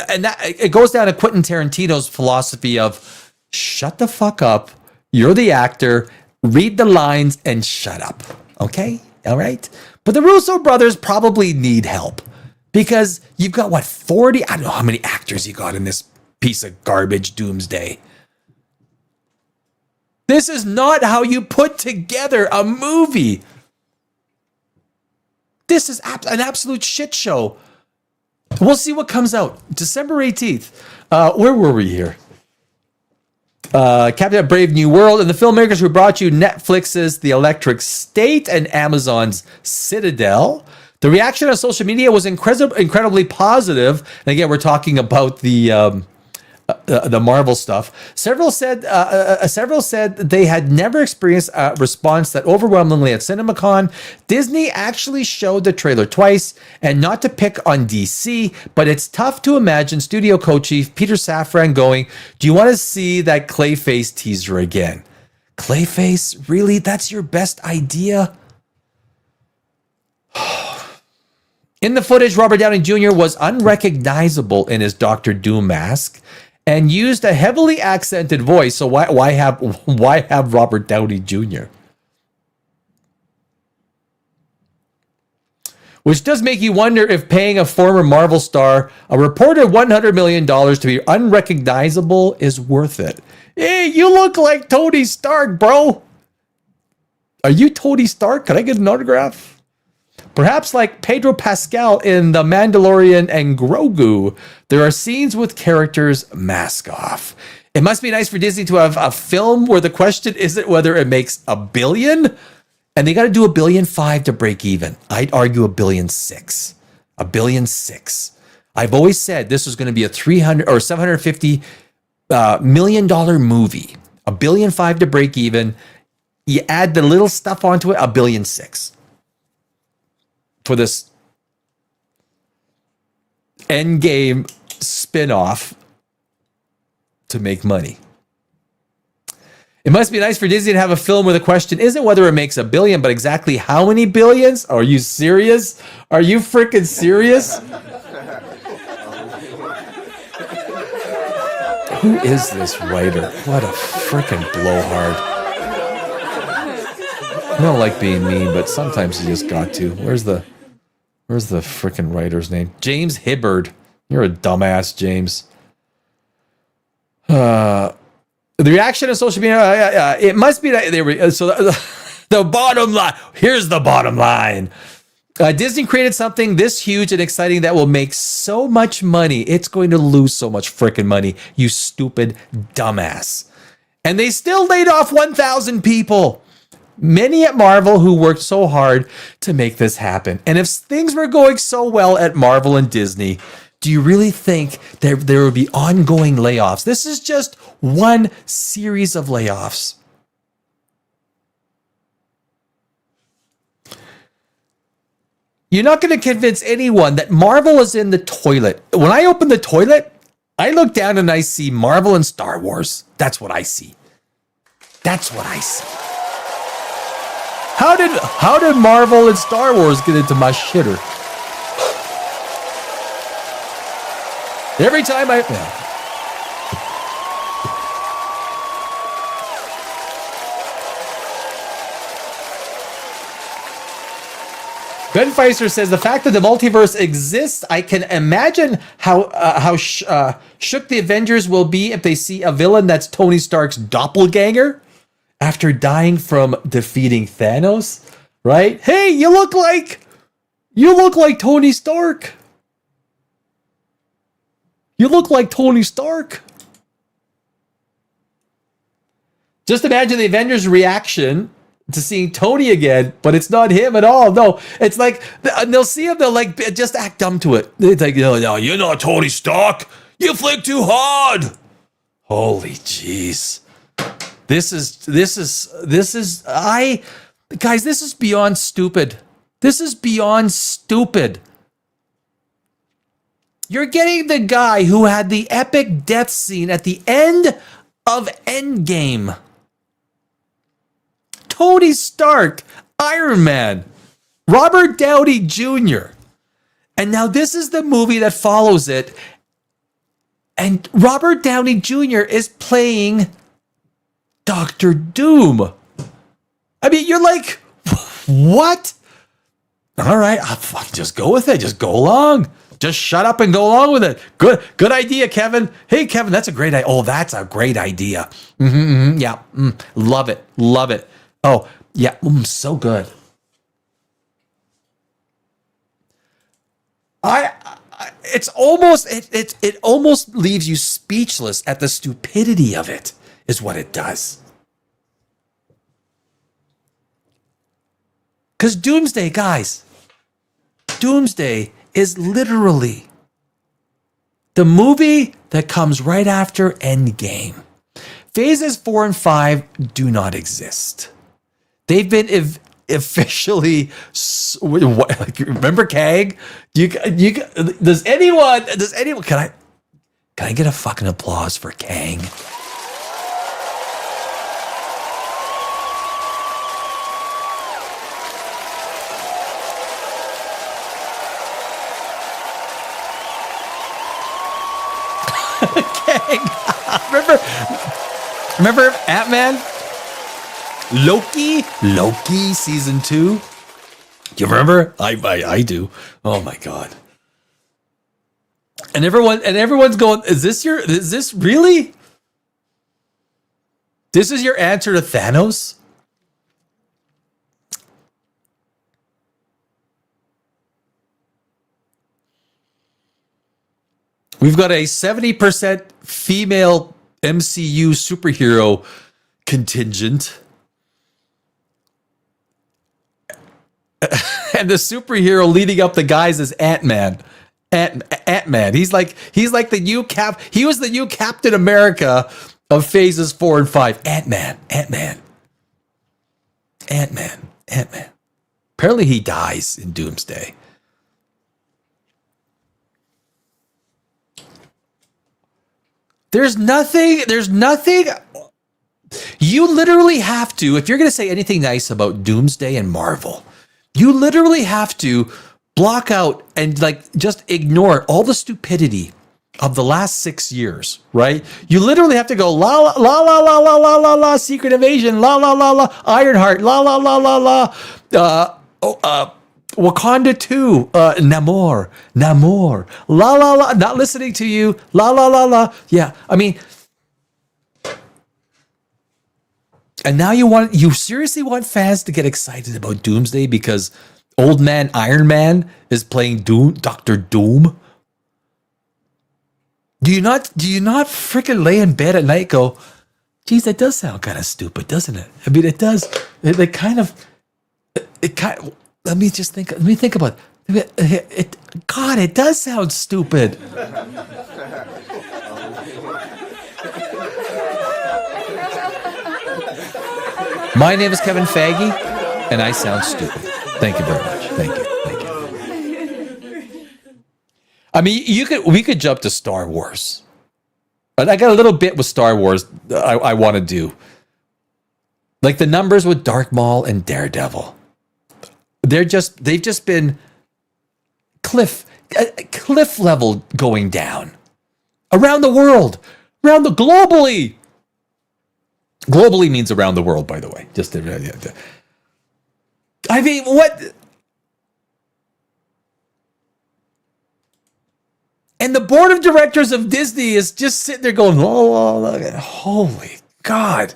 and that it goes down to Quentin Tarantino's philosophy of shut the fuck up. You're the actor, read the lines and shut up. Okay? All right? But the Russo brothers probably need help because you've got 40? I don't know how many actors you got in this piece of garbage Doomsday. This is not how you put together a movie. This is an absolute shit show. We'll see what comes out. December 18th. Where were we here? Captain Brave New World and the filmmakers who brought you Netflix's The Electric State and Amazon's Citadel. The reaction on social media was incredibly positive. And again, we're talking about the Marvel stuff. Several said they had never experienced a response that overwhelmingly at CinemaCon. Disney actually showed the trailer twice, and not to pick on DC, but it's tough to imagine studio co-chief Peter Safran going, "Do you want to see that Clayface teaser again?" Clayface? Really? That's your best idea? In the footage, Robert Downey Jr. was unrecognizable in his Doctor Doom mask and used a heavily accented voice. So why have Robert Downey Jr.? Which does make you wonder if paying a former Marvel star a reported $100 million to be unrecognizable is worth it. Hey, you look like Tony Stark, bro. Are you Tony Stark? Can I get an autograph? Perhaps like Pedro Pascal in The Mandalorian and Grogu, there are scenes with characters mask off. It must be nice for Disney to have a film where the question isn't whether it makes $1 billion, and they got to do $1.5 billion to break even. I'd argue $1.6 billion. $1.6 billion. I've always said this was going to be a $300 or $750 million movie. $1.5 billion to break even. You add the little stuff onto it, $1.6 billion. For this Endgame spinoff to make money. It must be nice for Disney to have a film where the question isn't whether it makes $1 billion, but exactly how many billions? Are you serious? Are you freaking serious? Who is this writer? What a freaking blowhard. I don't like being mean, but sometimes you just got to. Where's the freaking writer's name? James Hibbard. You're a dumbass, James. The reaction on social media, it must be that they were, so the bottom line, here's the bottom line. Disney created something this huge and exciting that will make so much money. It's going to lose so much freaking money, you stupid dumbass. And they still laid off 1,000 people. Many at Marvel who worked so hard to make this happen. And if things were going so well at Marvel and Disney, do you really think there would be ongoing layoffs? This is just one series of layoffs. You're not going to convince anyone that Marvel is in the toilet. When I open the toilet, I look down and I see Marvel and Star Wars. That's what I see. That's what I see. How did Marvel and Star Wars get into my shitter? Every time Ben Feister says the fact that the multiverse exists, I can imagine how shook the Avengers will be if they see a villain that's Tony Stark's doppelganger after dying from defeating Thanos, right? Hey, you look like Tony Stark. You look like Tony Stark. Just imagine the Avengers' reaction to seeing Tony again, but it's not him at all. No, it's like they'll see him, they'll like just act dumb to it. It's like, no, you're not Tony Stark. You flick too hard. Holy jeez. This is guys, this is beyond stupid. This is beyond stupid. You're getting the guy who had the epic death scene at the end of Endgame. Tony Stark, Iron Man, Robert Downey Jr. And now this is the movie that follows it. And Robert Downey Jr. is playing Doctor Doom. I mean, you're like, what? All right, just go with it. Just go along. Just shut up and go along with it. Good idea, Kevin. Hey, Kevin, that's a great idea. Oh, that's a great idea. Yeah, love it. Oh, yeah, so good. It's almost it almost leaves you speechless at the stupidity of it. Is what it does. Because Doomsday, guys, Doomsday is literally the movie that comes right after Endgame. Phases 4 and 5 do not exist. They've been officially. Remember Kang? Does anyone? Can I get a fucking applause for Kang? Kang. Remember Ant-Man? Loki season 2. Do you remember? I do. Oh my god. And everyone's going, is this really? This is your answer to Thanos? We've got a 70% female MCU superhero contingent. And the superhero leading up the guys is Ant-Man. Ant-Man. He's like the new he was the new Captain America of phases 4 and 5. Ant-Man. Apparently he dies in Doomsday. There's nothing. You literally have to, if you're going to say anything nice about Doomsday and Marvel, you literally have to block out and just ignore all the stupidity of the last 6 years, right? You literally have to go la la la la la la la la la Secret Invasion, la la la la Ironheart, la la la la la Wakanda 2, Namor, la la la, not listening to you, la la la la. Yeah, I mean, and now you seriously want fans to get excited about Doomsday because old man Iron Man is playing Doctor Doom? Do you not freaking lay in bed at night go, geez, that does sound kind of stupid, doesn't it? I mean, it does. It kind of. Let me think about it. God, it does sound stupid. My name is Kevin Feige, and I sound stupid. Thank you very much. Thank you. I mean, we could jump to Star Wars. I got a little bit with Star Wars I want to do. Like the numbers with Dark Maul and Daredevil. They've just been cliff level going down around the world, globally. Globally means around the world, by the way. I mean, what? And the board of directors of Disney is just sitting there going, oh, holy God.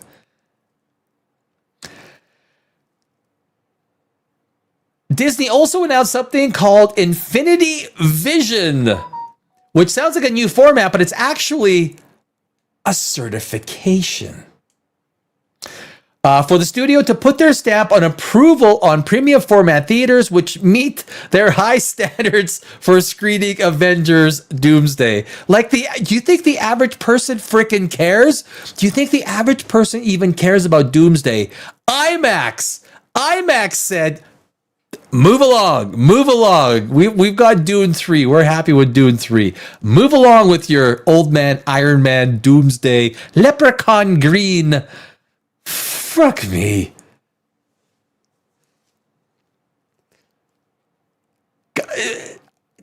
Disney also announced something called Infinity Vision, which sounds like a new format, but it's actually a certification. For the studio to put their stamp on approval on premium format theaters, which meet their high standards for screening Avengers Doomsday. Do you think the average person freaking cares? Do you think the average person even cares about Doomsday? IMAX said, move along. We've got Dune 3. We're happy with Dune 3. Move along with your old man, Iron Man, Doomsday, Leprechaun Green. Fuck me.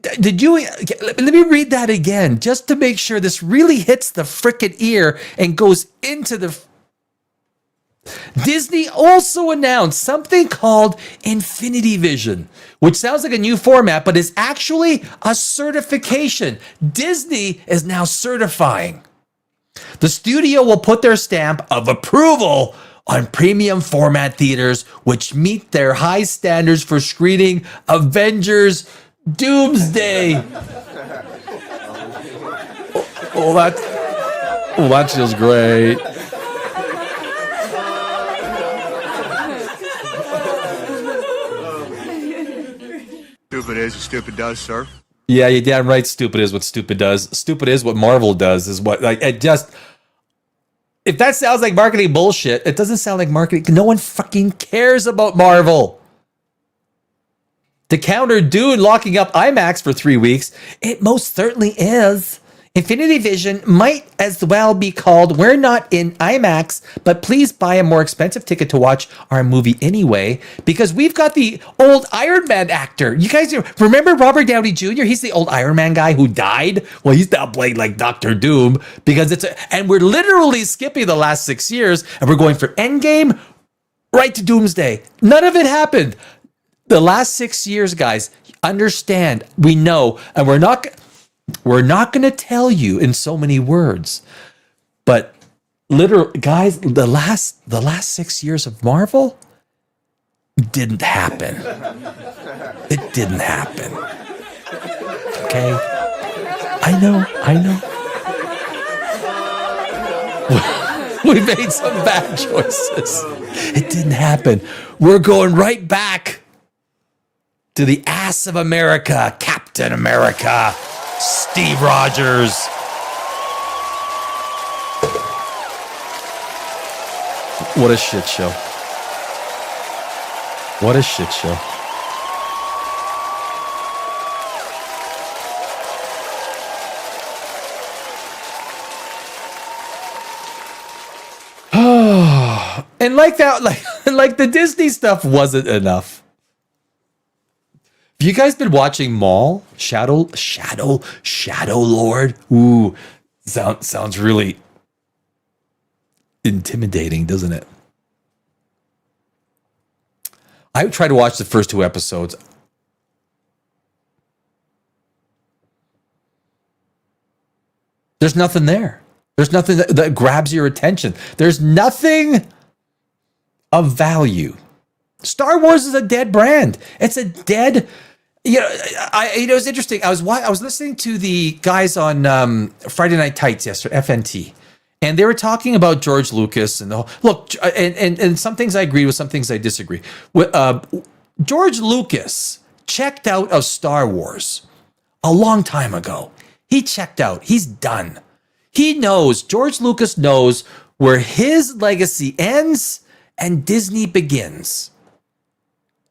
Did you? Let me read that again, just to make sure this really hits the frickin' ear and goes into the. Disney also announced something called Infinity Vision, which sounds like a new format, but is actually a certification. Disney is now certifying. The studio will put their stamp of approval on premium format theaters, which meet their high standards for screening Avengers Doomsday. That feels great. Stupid is what stupid does, sir. Yeah, you're damn right. Stupid is what stupid does. Stupid is what Marvel does. Is what like it just. If that sounds like marketing bullshit, it doesn't sound like marketing. No one fucking cares about Marvel. To counter Dune locking up IMAX for 3 weeks, it most certainly is. Infinity Vision might as well be called "We're not in IMAX, but please buy a more expensive ticket to watch our movie anyway," because we've got the old Iron Man actor. You guys remember Robert Downey Jr.? He's the old Iron Man guy who died. Well, he's now playing like Doctor Doom because and we're literally skipping the last 6 years and we're going from Endgame right to Doomsday. None of it happened. The last 6 years, guys, understand, we know, and we're not going to tell you in so many words, but literally, guys, the last 6 years of Marvel didn't happen. It didn't happen. Okay? I know. We made some bad choices. It didn't happen. We're going right back to the ass of America, Captain America, Steve Rogers. What a shit show. What a shit show. And like that, like the Disney stuff wasn't enough. Have you guys been watching Maul? Shadow Lord? Ooh, sounds really intimidating, doesn't it? I tried to watch the first 2 episodes. There's nothing there. There's nothing that grabs your attention. There's nothing of value. Star Wars is a dead brand. It's a dead. It was interesting. I was listening to the guys on Friday Night Tights yesterday, FNT, and they were talking about George Lucas and the whole look. And some things I agree with, some things I disagree with. George Lucas checked out of Star Wars a long time ago. He checked out. He's done. He knows. George Lucas knows where his legacy ends and Disney begins.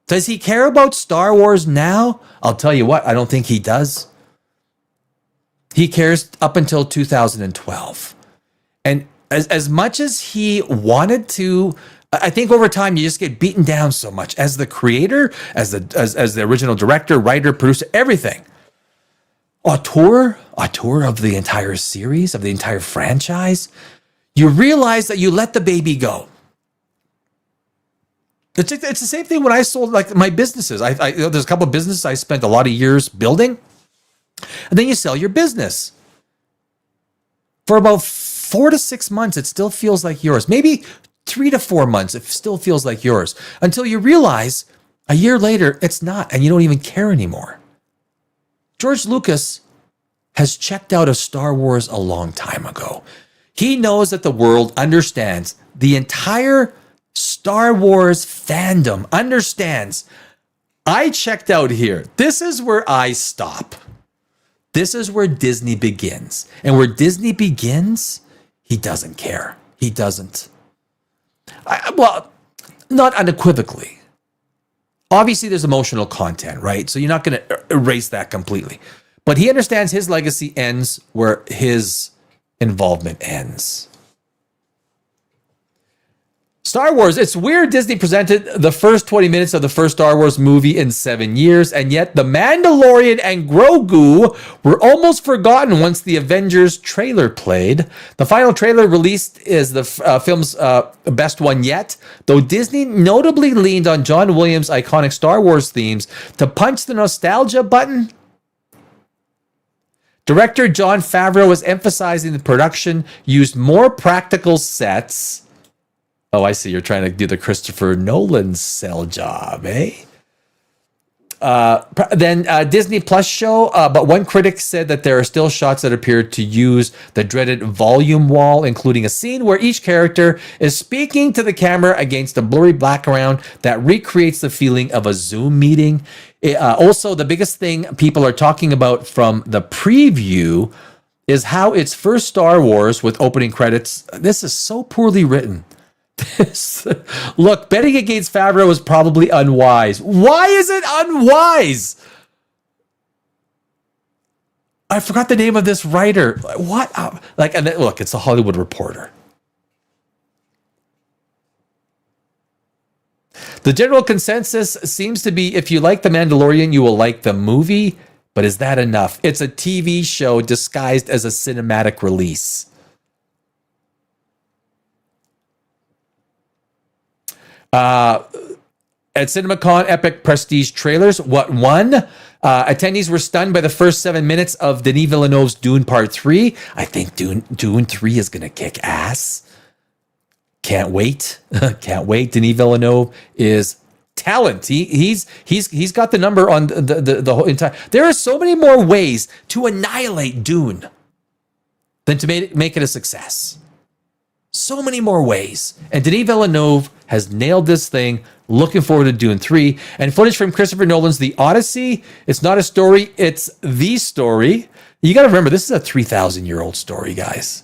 Does he care about Star Wars now? I'll tell you what, I don't think he does. He cares up until 2012. And as much as he wanted to, I think over time you just get beaten down so much as the creator, as the original director, writer, producer, everything. Auteur of the entire series, of the entire franchise. You realize that you let the baby go. It's the same thing when I sold like my businesses. There's a couple of businesses I spent a lot of years building, and then you sell your business. For about 4 to 6 months, it still feels like yours. Maybe 3 to 4 months, it still feels like yours. Until you realize a year later, it's not, and you don't even care anymore. George Lucas has checked out of Star Wars a long time ago. He knows that the world understands, the entire Star Wars fandom understands, I checked out here. This is where I stop. This is where Disney begins. And where Disney begins, he doesn't care. He doesn't. Well, not unequivocally. Obviously, there's emotional content, right? So you're not going to erase that completely. But he understands his legacy ends where his involvement ends. Star Wars. It's weird Disney presented the first 20 minutes of the first Star Wars movie in 7 years, and yet The Mandalorian and Grogu were almost forgotten once the Avengers trailer played. The final trailer released is the film's best one yet, though Disney notably leaned on John Williams' iconic Star Wars themes to punch the nostalgia button. Director Jon Favreau was emphasizing the production used more practical sets. Oh, I see. You're trying to do the Christopher Nolan sell job, eh? Then Disney Plus show, but one critic said that there are still shots that appear to use the dreaded volume wall, including a scene where each character is speaking to the camera against a blurry background that recreates the feeling of a Zoom meeting. Also, the biggest thing people are talking about from the preview is how it's first Star Wars with opening credits. This is so poorly written. Look, betting against Favreau is probably unwise. Why is it unwise? I forgot the name of this writer. What? And then, look, it's the Hollywood Reporter. The general consensus seems to be if you like The Mandalorian, you will like the movie. But is that enough? It's a TV show disguised as a cinematic release. At CinemaCon Epic Prestige trailers, what won? Attendees were stunned by the first 7 minutes of Denis Villeneuve's Dune Part 3. I think Dune 3 is going to kick ass. Can't wait. Can't wait. Denis Villeneuve is talent. He's got the number on the whole entire. There are so many more ways to annihilate Dune than to make it a success. So many more ways. And Denis Villeneuve has nailed this thing. Looking forward to Dune 3. And footage from Christopher Nolan's The Odyssey. It's not a story, it's the story. You got to remember, this is a 3,000-year-old story, guys.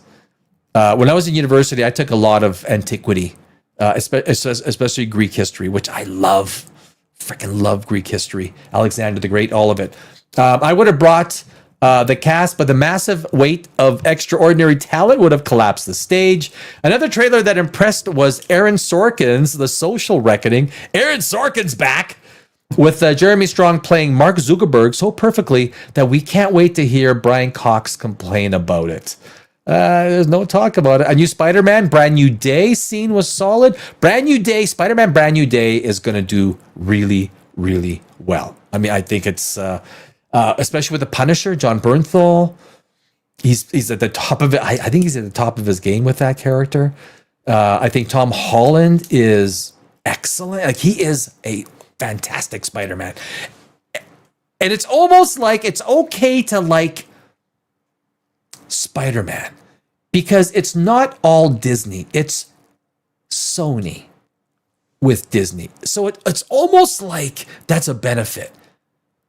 When I was in university, I took a lot of antiquity, especially Greek history, which I love. Freaking love Greek history. Alexander the Great, all of it. I would have brought the cast, but the massive weight of extraordinary talent would have collapsed the stage. Another trailer that impressed was Aaron Sorkin's The Social Reckoning. Aaron Sorkin's back with Jeremy Strong playing Mark Zuckerberg so perfectly that we can't wait to hear Brian Cox complain about it. There's no talk about it. A new Spider-Man, Brand New Day scene was solid. Brand New Day, Spider-Man Brand New Day is going to do really, really well. I mean, I think it's... especially with the Punisher, John Bernthal, he's at the top of it. I think he's at the top of his game with that character. I think Tom Holland is excellent. Like, he is a fantastic Spider-Man. And it's almost like it's okay to like Spider-Man because it's not all Disney. It's Sony with Disney. So it's almost like that's a benefit.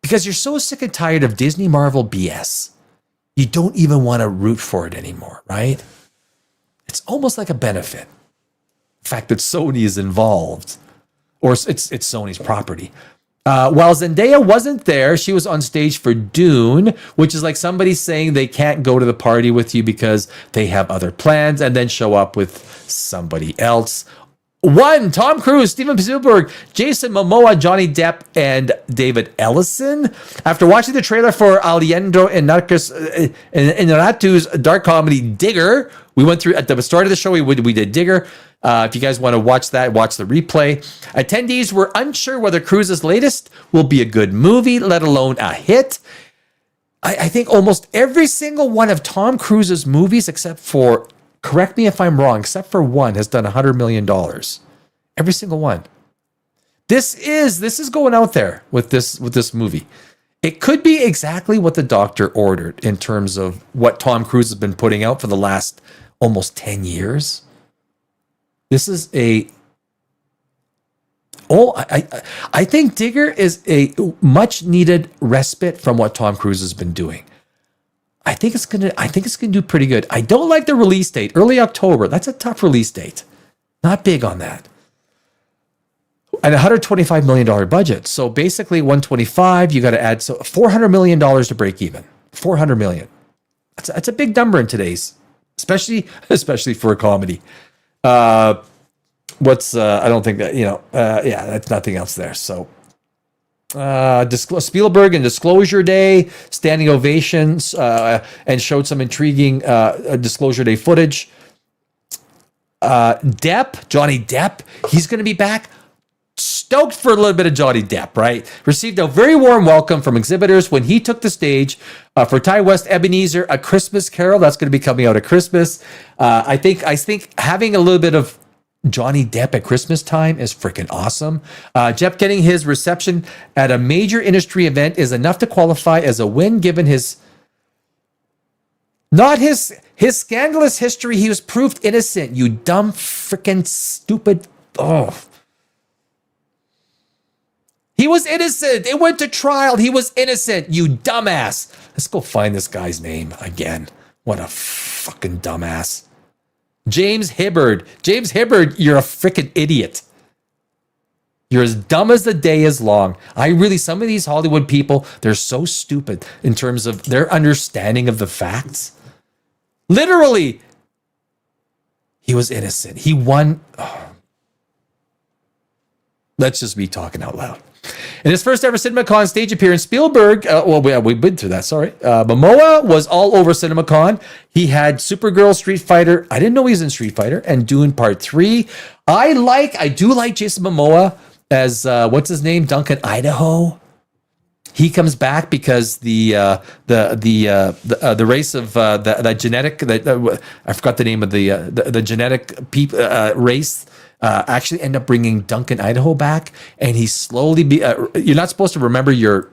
Because you're so sick and tired of Disney Marvel BS, you don't even want to root for it anymore, right? It's almost like a benefit. The fact that Sony is involved, or it's Sony's property. While Zendaya wasn't there, she was on stage for Dune, which is like somebody saying they can't go to the party with you because they have other plans and then show up with somebody else. One, Tom Cruise, Steven Spielberg, Jason Momoa, Johnny Depp, and David Ellison. After watching the trailer for Alejandro Inarritu's dark comedy Digger, we went through at the start of the show. We did Digger. If you guys want to watch that, watch the replay. Attendees were unsure whether Cruise's latest will be a good movie, let alone a hit. I think almost every single one of Tom Cruise's movies, except for, correct me if I'm wrong, except for one, has done $100 million. Every single one. This is going out there with this movie. It could be exactly what the doctor ordered in terms of what Tom Cruise has been putting out for the last almost 10 years. This is I think Digger is a much needed respite from what Tom Cruise has been doing. I think it's gonna do pretty good. I don't like the release date, early October. That's a tough release date. Not big on that. And $125 million budget. So basically 125, you got to add $400 million to break even. $400 million. That's a big number in today's, especially for a comedy. I don't think that, yeah, that's nothing else there. So, Spielberg and Disclosure Day, standing ovations, and showed some intriguing Disclosure Day footage. Johnny Depp, he's going to be back. Stoked for a little bit of Johnny Depp, right? Received a very warm welcome from exhibitors when he took the stage for Ty West Ebenezer, A Christmas Carol. That's going to be coming out at Christmas. I think having a little bit of Johnny Depp at Christmas time is freaking awesome. Depp getting his reception at a major industry event is enough to qualify as a win, given his scandalous history. He was proved innocent. You dumb freaking stupid. Oh. He was innocent. It went to trial. He was innocent. You dumbass. Let's go find this guy's name again. What a fucking dumbass. James Hibbard. James Hibbard, you're a freaking idiot. You're as dumb as the day is long. Some of these Hollywood people, they're so stupid in terms of their understanding of the facts. Literally, he was innocent. He won. Oh. Let's just be talking out loud. In his first ever CinemaCon stage appearance, Spielberg, we've been through that, sorry. Momoa was all over CinemaCon. He had Supergirl, Street Fighter. I didn't know he was in Street Fighter, and Dune Part 3. I do like Jason Momoa as, what's his name? Duncan Idaho. He comes back because the race of the genetic, I forgot the name of the genetic race, actually end up bringing Duncan Idaho back, and he's slowly you're not supposed to remember your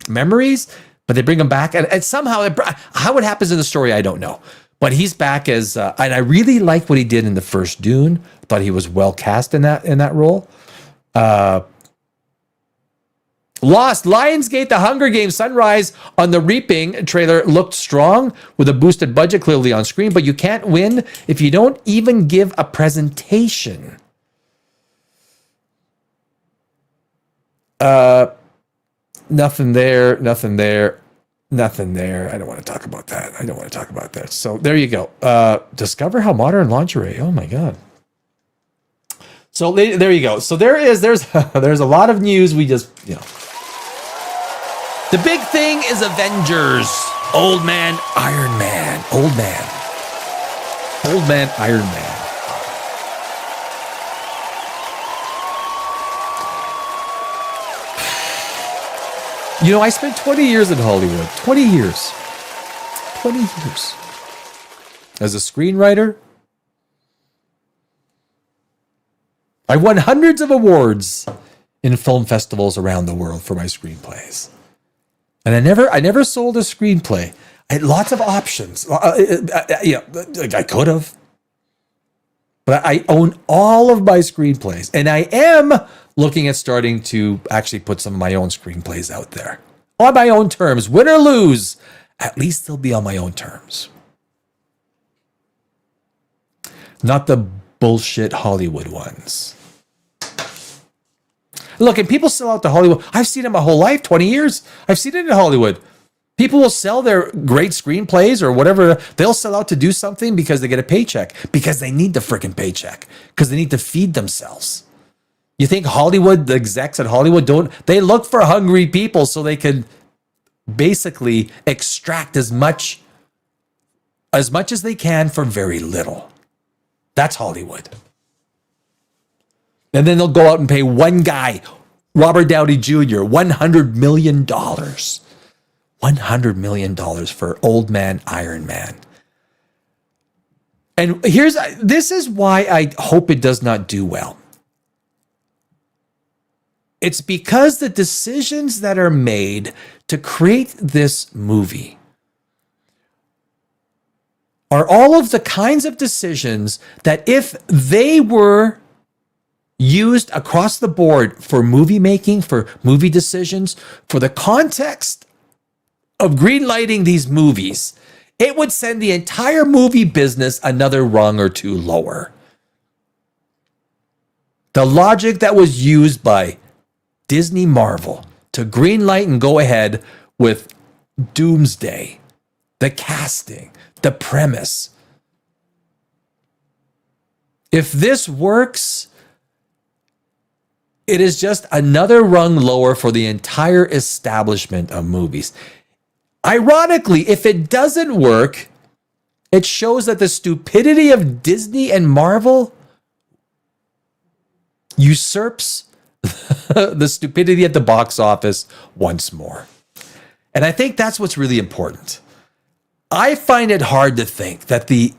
memories, but they bring him back, and somehow how it happens in the story I don't know, but he's back as and I really liked what he did in the first Dune. Thought he was well cast in that role. Lost, Lionsgate, The Hunger Games, Sunrise on the Reaping trailer looked strong with a boosted budget clearly on screen, but you can't win if you don't even give a presentation. Nothing there. I don't want to talk about that. So there you go. Discover how modern lingerie. Oh my God. So there you go. So there's a lot of news. We just, the big thing is Avengers. Old Man Iron Man. Old Man Iron Man. I spent 20 years in Hollywood. 20 years. As a screenwriter. I won hundreds of awards in film festivals around the world for my screenplays. And I never sold a screenplay. I had lots of options. I could have. But I own all of my screenplays. And I am looking at starting to actually put some of my own screenplays out there. On my own terms. Win or lose, at least they'll be on my own terms. Not the bullshit Hollywood ones. Look, and people sell out to Hollywood. I've seen it my whole life, 20 years. I've seen it in Hollywood. People will sell their great screenplays or whatever. They'll sell out to do something because they get a paycheck, because they need the freaking paycheck, because they need to feed themselves. You think Hollywood, the execs at Hollywood they look for hungry people so they can basically extract as much as they can for very little. That's Hollywood. And then they'll go out and pay one guy, Robert Downey Jr., $100 million. $100 million for Old Man Iron Man. And this is why I hope it does not do well. It's because the decisions that are made to create this movie are all of the kinds of decisions that if they were used across the board for movie making, for movie decisions, for the context of greenlighting these movies, it would send the entire movie business another rung or two lower. The logic that was used by Disney Marvel to greenlight and go ahead with Doomsday, the casting, the premise, If this works, it is just another rung lower for the entire establishment of movies. Ironically, if it doesn't work, it shows that the stupidity of Disney and Marvel usurps the stupidity at the box office once more. And I think that's what's really important. I find it hard to think that the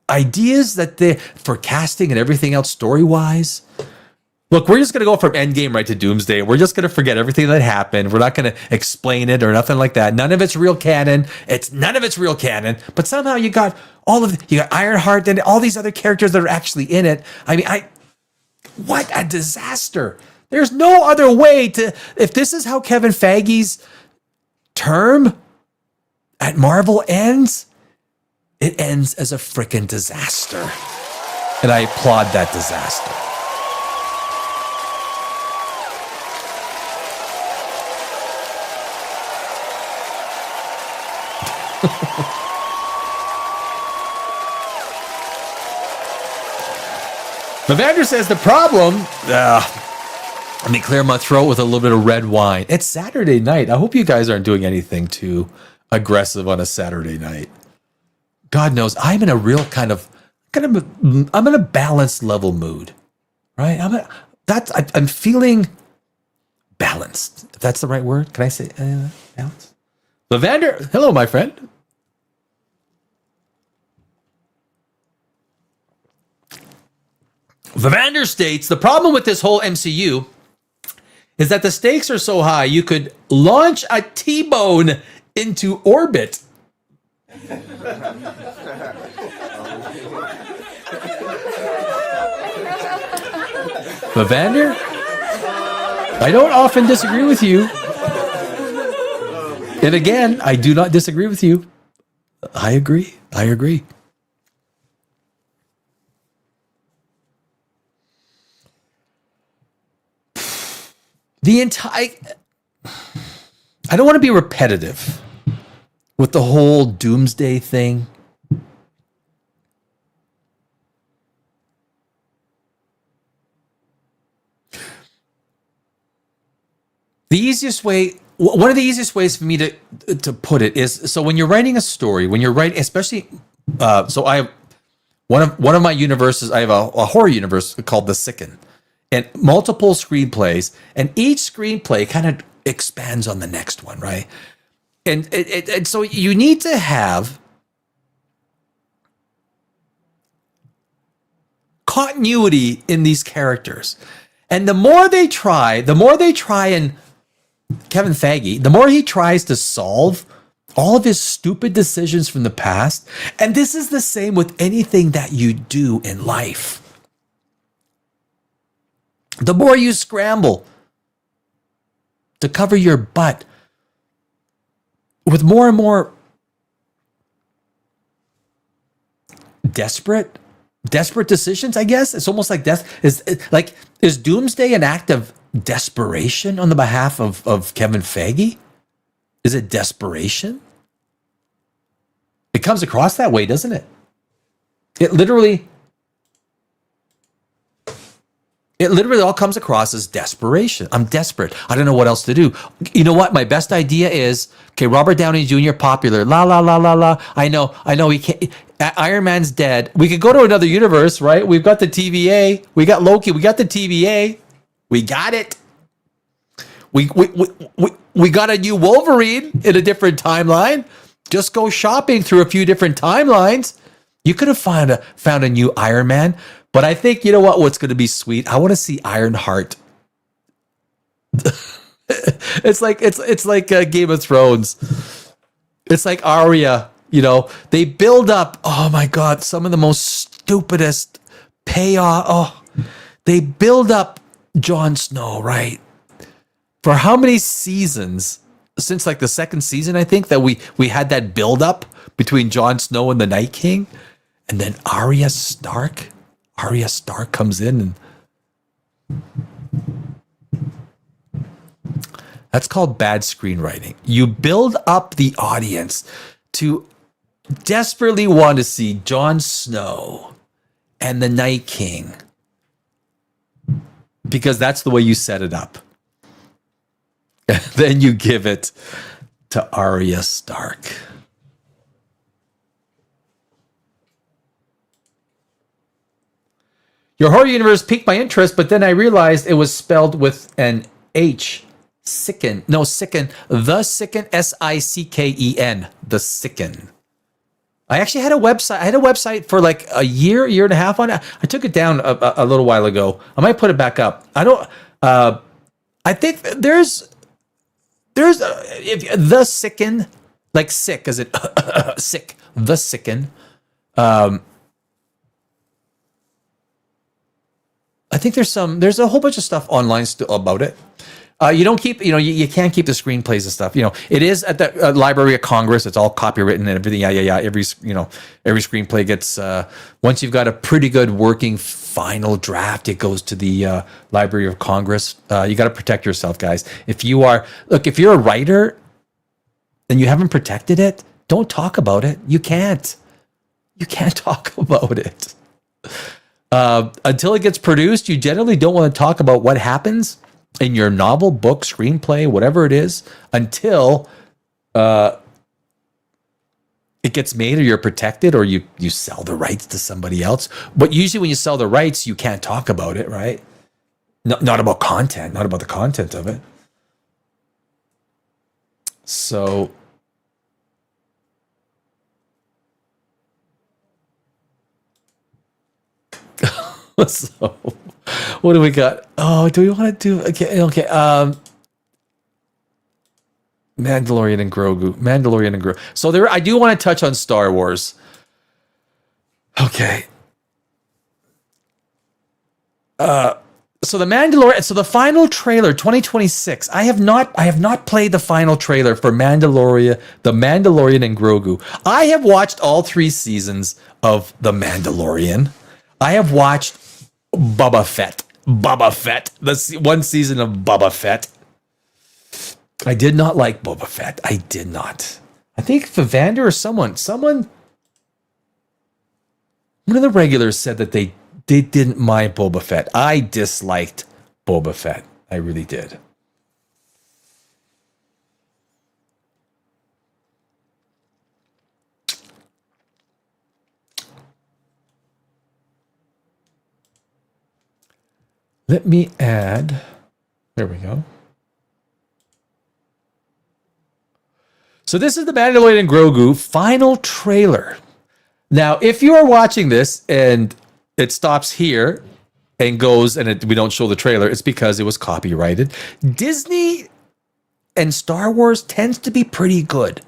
ideas that they for casting and everything else story-wise, look, we're just going to go from Endgame right to Doomsday. We're just going to forget everything that happened. We're not going to explain it or nothing like that. None of it's real canon. None of it's real canon. But somehow you got you got Ironheart and all these other characters that are actually in it. I mean, what a disaster. There's no other way to, if this is how Kevin Feige's term at Marvel ends, it ends as a freaking disaster. And I applaud that disaster. Evander says the problem, let me clear my throat with a little bit of red wine. It's Saturday night. I hope you guys aren't doing anything too aggressive on a Saturday night. God knows I'm in a real I'm in a balanced level mood, right? I'm feeling balanced. If that's the right word, can I say balanced? Levander, hello, my friend. Levander states the problem with this whole MCU is that the stakes are so high you could launch a T-bone into orbit. Levander, I don't often disagree with you. And again, I do not disagree with you. I agree. I don't want to be repetitive with the whole Doomsday thing. One of the easiest ways for me to put it is, so when you're writing a story, especially, so I have one of my universes, I have a horror universe called The Sicken, and multiple screenplays, and each screenplay kind of expands on the next one, right? And so you need to have continuity in these characters. And the more they try and Kevin Feige, the more he tries to solve all of his stupid decisions from the past. And this is the same with anything that you do in life. The more you scramble to cover your butt with more and more desperate decisions, I guess. It's almost like is Doomsday an act of desperation on the behalf of Kevin Feige? Is it desperation? It comes across that way, doesn't it? It literally all comes across as desperation. I'm desperate. I don't know what else to do. You know what? My best idea is, okay, Robert Downey Jr. popular. La la la la la. I know. He can't. Iron Man's dead. We could go to another universe, right? We've got the TVA. We got Loki. We got the TVA. We got it. We got a new Wolverine in a different timeline. Just go shopping through a few different timelines. You could have found a new Iron Man. But I think, you know what's going to be sweet? I want to see Ironheart. It's like Game of Thrones. It's like Arya, they build up, oh my God, some of the most stupidest payoff. Oh, they build up Jon Snow, right? For how many seasons? Since like the second season, I think, that we had that build up between Jon Snow and the Night King. And then Arya Stark comes in, and that's called bad screenwriting. You build up the audience to desperately want to see Jon Snow and the Night King. Because that's the way you set it up. And then you give it to Arya Stark. Your horror universe piqued my interest, but then I realized it was spelled with an H. Sicken. No, Sicken. The Sicken. Sicken. The Sicken. I actually had a website. I had a website for like a year and a half on it. I took it down a little while ago. I might put it back up. I don't. I think there's if the Sicken, like sick, is it sick? The Sicken. I think there's a whole bunch of stuff online still about it. You don't keep, you can't keep the screenplays and stuff. It is at the Library of Congress. It's all copywritten and everything. Yeah. Every screenplay gets, once you've got a pretty good working final draft, it goes to the Library of Congress. You got to protect yourself, guys. If you're a writer and you haven't protected it, don't talk about it. You can't talk about it. Until it gets produced, you generally don't want to talk about what happens in your novel, book, screenplay, whatever it is, until it gets made or you're protected or you sell the rights to somebody else. But usually when you sell the rights, you can't talk about it, right? Not about content, not about the content of it. So... So, what do we got? Oh, do we want to do? Okay. Mandalorian and Grogu. So I do want to touch on Star Wars. Okay. So the Mandalorian. So the final trailer, 2026. I have not played the final trailer for Mandalorian, the Mandalorian and Grogu. I have watched all 3 seasons of the Mandalorian. I have watched Boba Fett, the one season of Boba Fett. I did not like Boba Fett. I did not. I think Vivander or someone, one of the regulars said that they didn't mind Boba Fett. I disliked Boba Fett. I really did. Let me add, there we go. So this is the Mandalorian and Grogu final trailer. Now, if you are watching this and it stops here and goes and we don't show the trailer, it's because it was copyrighted. Disney and Star Wars tends to be pretty good.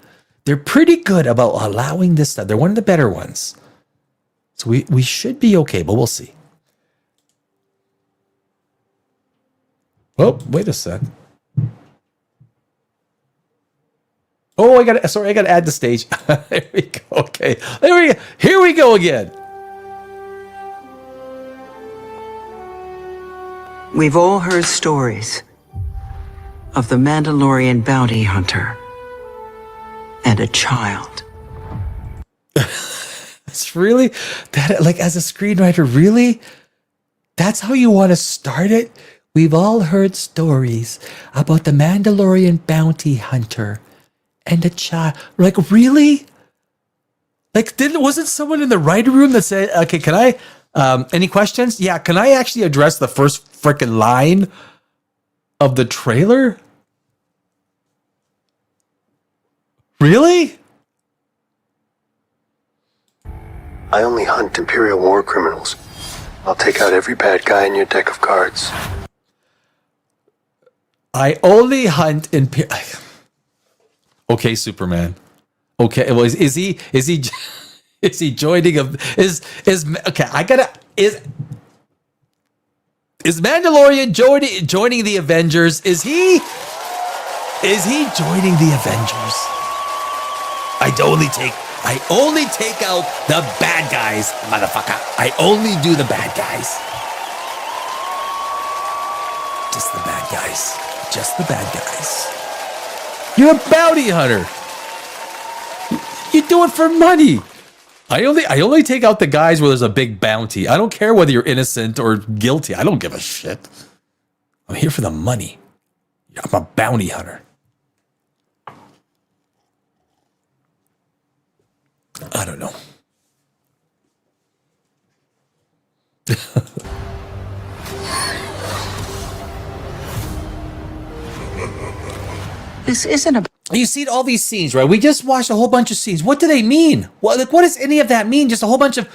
They're pretty good about allowing this stuff. They're one of the better ones. So we should be okay, but we'll see. Oh, wait a sec. Oh, I got to add the stage. There we go. Okay. There we go. Here we go again. We've all heard stories of the Mandalorian bounty hunter and a child. It's really that, like, as a screenwriter, really? That's how you want to start it? We've all heard stories about the Mandalorian bounty hunter and a child. Like, really? Like, wasn't someone in the writer room that said, okay, can I, any questions? Yeah, can I actually address the first freaking line of the trailer? Really? I only hunt Imperial war criminals. I'll take out every bad guy in your deck of cards. I only hunt in. Okay, Superman. Okay, well, is he joining okay? Is Mandalorian joining the Avengers? Is he joining the Avengers? I only take out the bad guys, motherfucker. I only do the bad guys. Just the bad guys. Just the bad guys. You're a bounty hunter. You do it for money. I only take out the guys where there's a big bounty. I don't care whether you're innocent or guilty. I don't give a shit. I'm here for the money. I'm a bounty hunter. I don't know. This isn't a... You see all these scenes, right? We just watched a whole bunch of scenes. What do they mean? What does any of that mean? Just a whole bunch of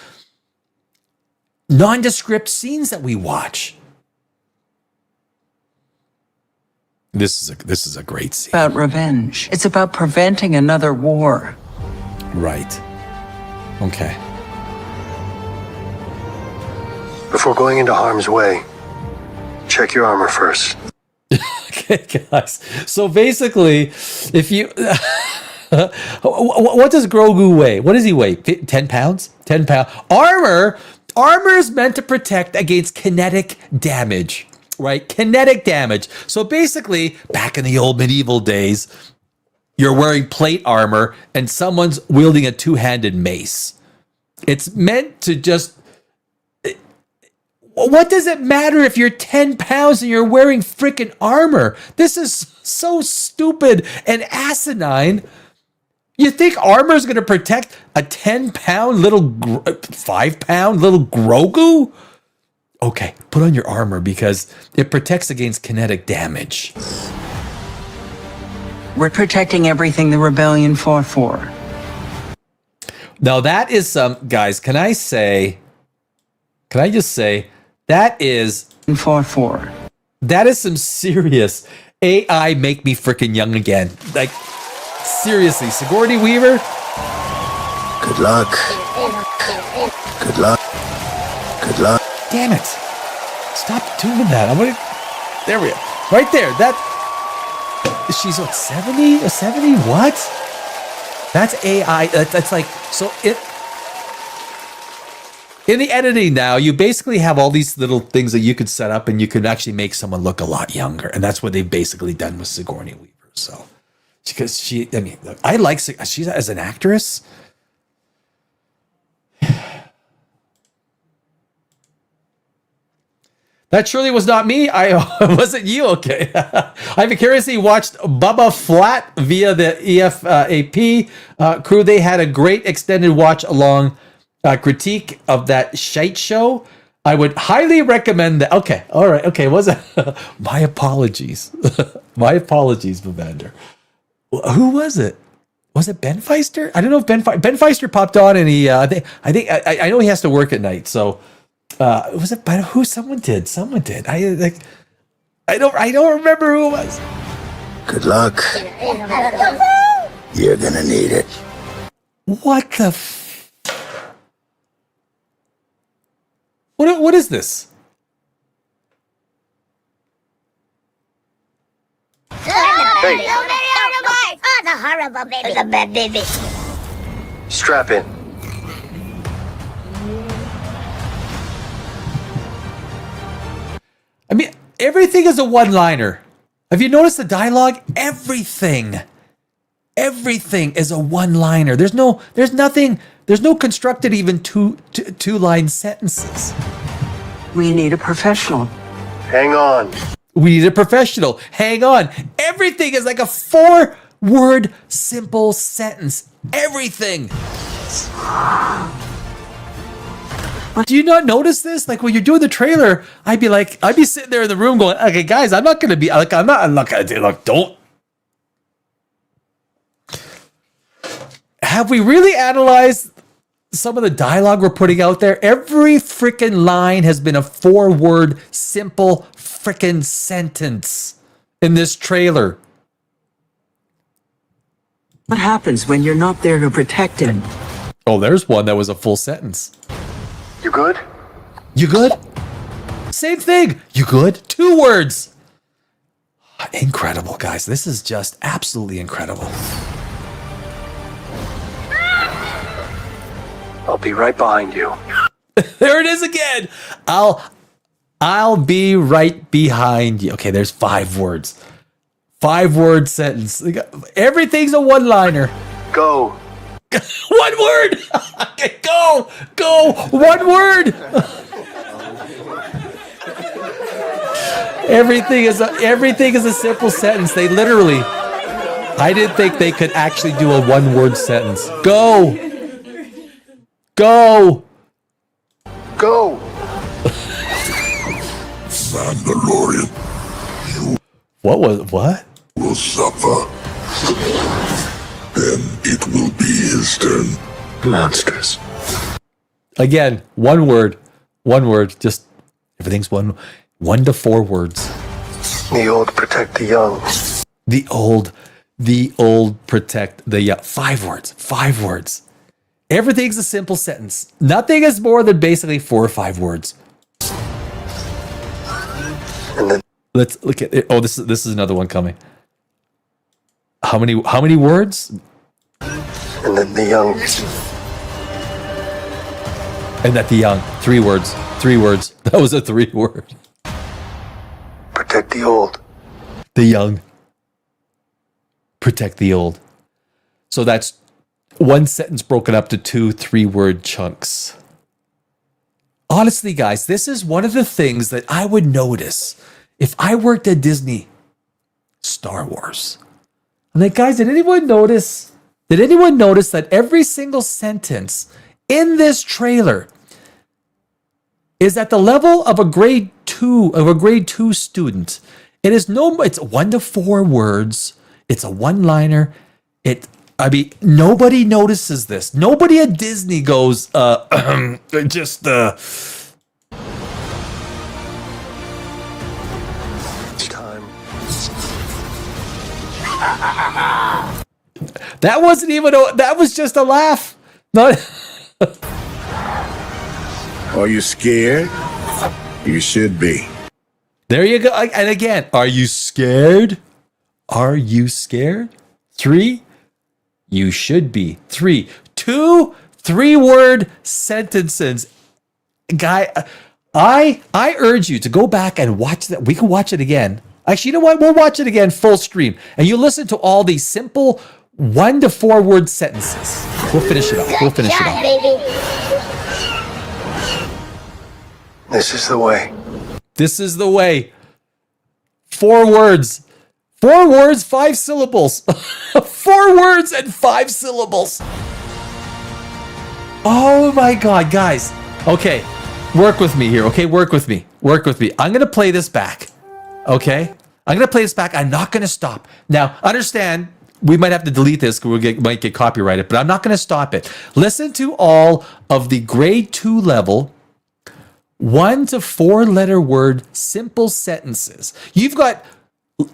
nondescript scenes that we watch. This is a great scene. about revenge. It's about preventing another war. Right. Okay. Before going into harm's way, check your armor first. Okay, guys. So basically, if you... what does Grogu weigh? What does he weigh? 10 pounds? 10 pounds. Armor is meant to protect against kinetic damage, right? Kinetic damage. So basically, back in the old medieval days, you're wearing plate armor and someone's wielding a two-handed mace. It's meant to just... What does it matter if you're 10 pounds and you're wearing freaking armor? This is so stupid and asinine. You think armor is going to protect a 10-pound little, 5-pound little Grogu? Okay, put on your armor because it protects against kinetic damage. We're protecting everything the rebellion fought for. Now that is some, guys, can I just say, that is some serious AI make me freaking young again. Like, seriously, Sigourney Weaver? Good luck. Good luck. Good luck. Damn it. Stop doing that. There we go. Right there. She's what, 70? 70 what? That's AI. That's like, so it... In the editing now, you basically have all these little things that you could set up and you could actually make someone look a lot younger. And that's what they've basically done with Sigourney Weaver. So, because I like, she's as an actress. That surely was not me. It wasn't you. Okay. I've curiously watched Bubba Flat via the EFAP crew. They had a great extended watch along critique of that shite show. I would highly recommend that. Okay, all right, okay. Was it? My apologies. My apologies, Bavander. Who was it? Was it Ben Feister? I don't know if Ben Feister popped on, and he. I know he has to work at night. So, was it? But who? Someone did. I don't remember who it was. Good luck. You're gonna need it. What the? What is this? Hey. Oh, the horrible baby. The bad baby. Strap in. I mean, everything is a one-liner. Have you noticed the dialogue? Everything is a one-liner. There's no constructed even two-line sentences. We need a professional. Hang on. We need a professional. Hang on. Everything is like a 4-word simple sentence. Everything. Do you not notice this? Like when you're doing the trailer, I'd be sitting there in the room going, okay, guys, I'm not going to be like, I'm not going to look, don't. Have we really analyzed some of the dialogue we're putting out there? Every freaking line has been a 4-word simple freaking sentence in this trailer. What happens when you're not there to protect him? Oh, there's one that was a full sentence. You good? You good? Same thing. You good? 2 words. Incredible, guys. This is just absolutely incredible. I'll be right behind you. There it is again. I'll be right behind you. Okay, there's 5 words. 5-word sentence. Everything's a one-liner. Go. One word. Okay, go. One word. Everything is a simple sentence. They literally. I didn't think they could actually do a one-word sentence. Go. Mandalorian, What? will suffer. Then it will be his turn. Monsters. Again, one word. Just everything's one to 4 words. The old protect the young. The old protect the young. 5 words. Everything's a simple sentence. Nothing is more than basically 4 or 5 words. And then Let's look at it. Oh, this is another one coming. How many words? and then the young. And that the young. 3 words. That was a 3 word. Protect the old. The young. Protect the old. So that's one sentence broken up to 2 3-word chunks. Honestly, guys, this is one of the things that I would notice if I worked at Disney. Star Wars. I'm like, guys, did anyone notice that every single sentence in this trailer is at the level of a grade 2 student? It's 1 to 4 words. It's a one-liner. Nobody notices this. Nobody at Disney goes, just It's time. that wasn't even that was just a laugh. Not Are you scared? You should be. There you go. And again, are you scared? 3, you should be. 2 3-word sentences. Guy, I urge you to go back and watch that. We can watch it again. Actually, you know what? We'll watch it again full stream. And you listen to all these simple 1 to 4 word sentences. We'll finish it off. Good job, baby. This is the way. This is the way. 4 words. 4 words, 5 syllables. 4 words and 5 syllables. Oh my God, guys. Okay, work with me here. Okay, work with me. I'm going to play this back. Okay? I'm going to play this back. I'm not going to stop. Now, understand, we might have to delete this because we might get copyrighted, but I'm not going to stop it. Listen to all of the grade 2 level 1 to 4 letter word simple sentences. You've got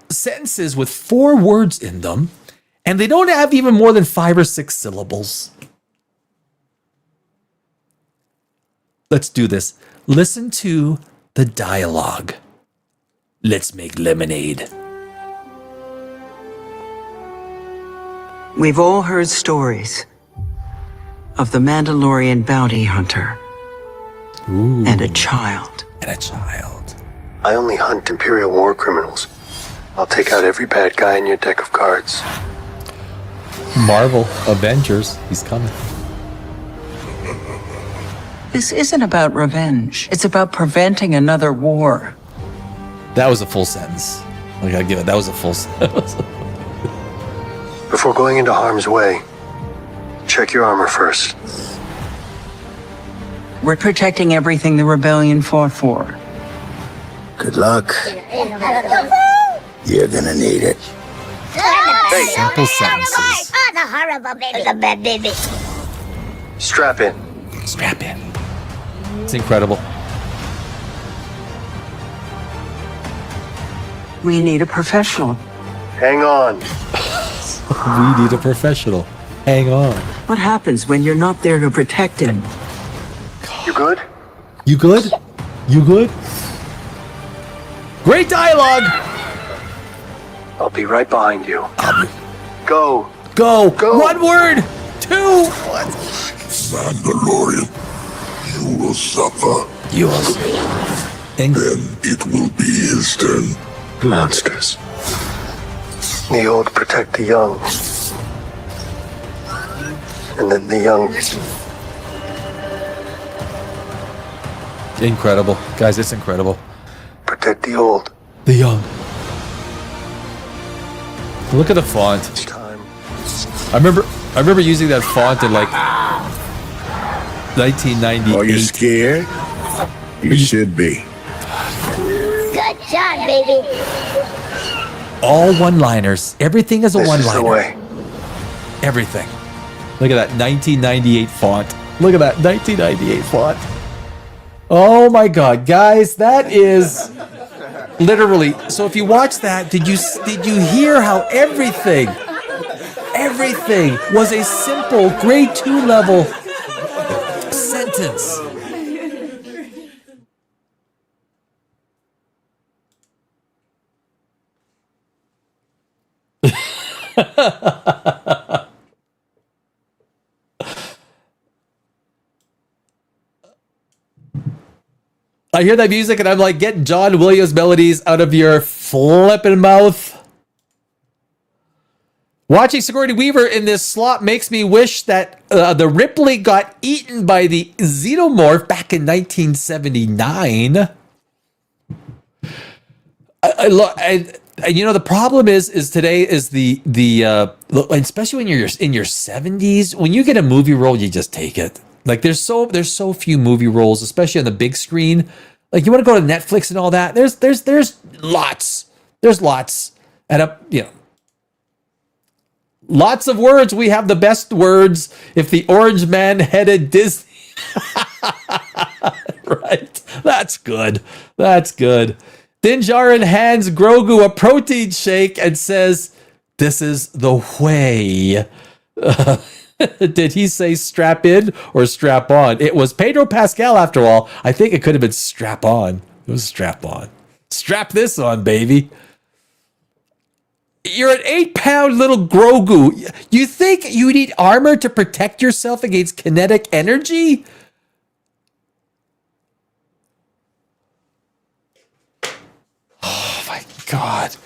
sentences with 4 words in them, and they don't have even more than 5 or 6 syllables. Let's do this. Listen to the dialogue. Let's make lemonade. We've all heard stories of the Mandalorian bounty hunter and a child. And a child. I only hunt Imperial war criminals. I'll take out every bad guy in your deck of cards. Marvel, Avengers, he's coming. This isn't about revenge. It's about preventing another war. That was a full sentence. I gotta give it. That was a full sentence. Before going into harm's way, check your armor first. We're protecting everything the rebellion fought for. Good luck. You're gonna need it. Simple sentences. Oh, the horrible baby. The bad baby. Strap in. Strap in. It's incredible. We need a professional. Hang on. We need a professional. Hang on. What happens when you're not there to protect him? You good? You good? You good? Great dialogue. I'll be right behind you. Go. Go. Go. 1 word. 2. Mandalorian, you will suffer. You will. Then it will be his turn. Monsters. The old protect the young. And then the young. Incredible. Guys, it's incredible. Protect the old. The young. Look at the font. It's time. I remember using that font in like 1998. Are you scared? You should be. Good job, baby. All one-liners. Everything is a This is the one-liner. way. Everything. Look at that 1998 font. Look at that 1998 font. Oh my God, guys, that is literally. So if you watch that, did you hear how everything was a simple grade 2 level sentence? I hear that music and I'm like, get John Williams melodies out of your flippin' mouth. Watching Sigourney Weaver in this slot makes me wish that the Ripley got eaten by the Xenomorph back in 1979. And you know, the problem is today is the especially when you're in your 70s, when you get a movie role, you just take it. Like there's so few movie roles, especially on the big screen. Like you want to go to Netflix and all that. There's lots. There's lots. And you know, lots of words. We have the best words. If the Orange Man headed Disney, right? That's good. That's good. Din Djarin hands Grogu a protein shake and says, "This is the way." Did he say strap in or strap on? It was Pedro Pascal after all. I think it could have been strap on. It was strap on. Strap this on, baby. You're an 8-pound little Grogu. You think you need armor to protect yourself against kinetic energy? Oh my God.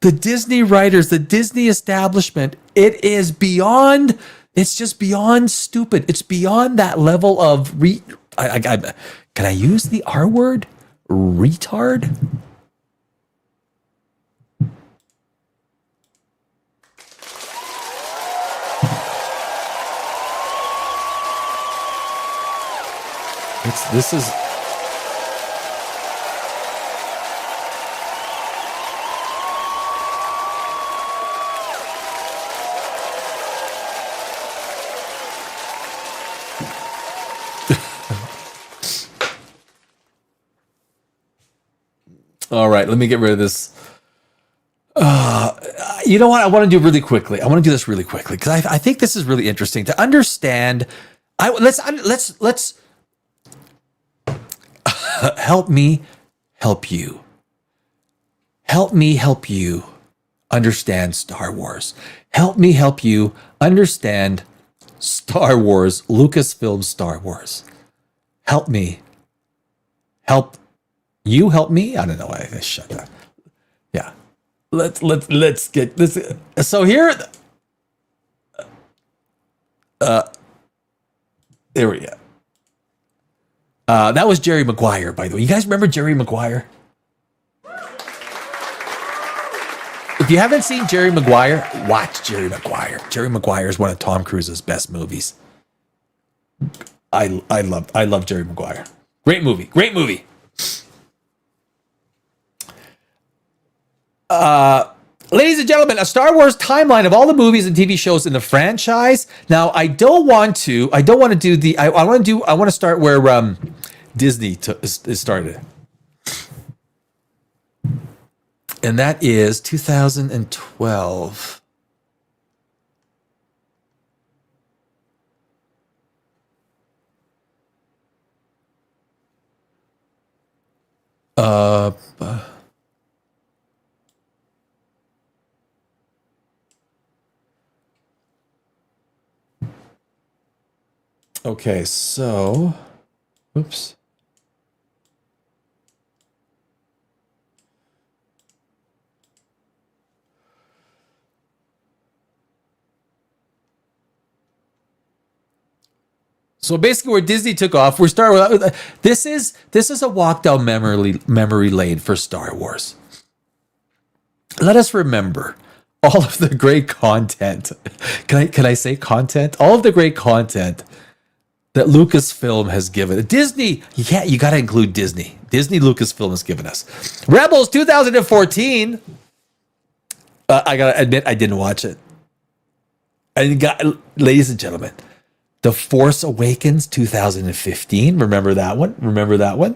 The Disney writers, the Disney establishment, it is beyond, it's just beyond stupid. It's beyond that level of, can I use the R word? Retard? This is... All right, let me get rid of this. You know what? I want to do really quickly. I want to do this really quickly because I think this is really interesting to understand. Let's help me help you. Help me help you understand Star Wars. Help me help you understand Star Wars, Lucasfilm Star Wars. Help me. Help you help me? I don't know why I shut that. Yeah. Let's get this. So here, there we go. That was Jerry Maguire, by the way. You guys remember Jerry Maguire? If you haven't seen Jerry Maguire, watch Jerry Maguire. Jerry Maguire is one of Tom Cruise's best movies. I love Jerry Maguire. Great movie. Great movie. Ladies and gentlemen, a Star Wars timeline of all the movies and TV shows in the franchise. Now, I want to start where Disney started. And that is 2012. Okay, so, oops. So basically, where Disney took off, we're starting with this is a walk down memory lane for Star Wars. Let us remember all of the great content. Can I say content? All of the great content that Lucasfilm has given. Disney, you got to include Disney. Disney Lucasfilm has given us. Rebels 2014. I got to admit, I didn't watch it. Ladies and gentlemen, The Force Awakens 2015. Remember that one?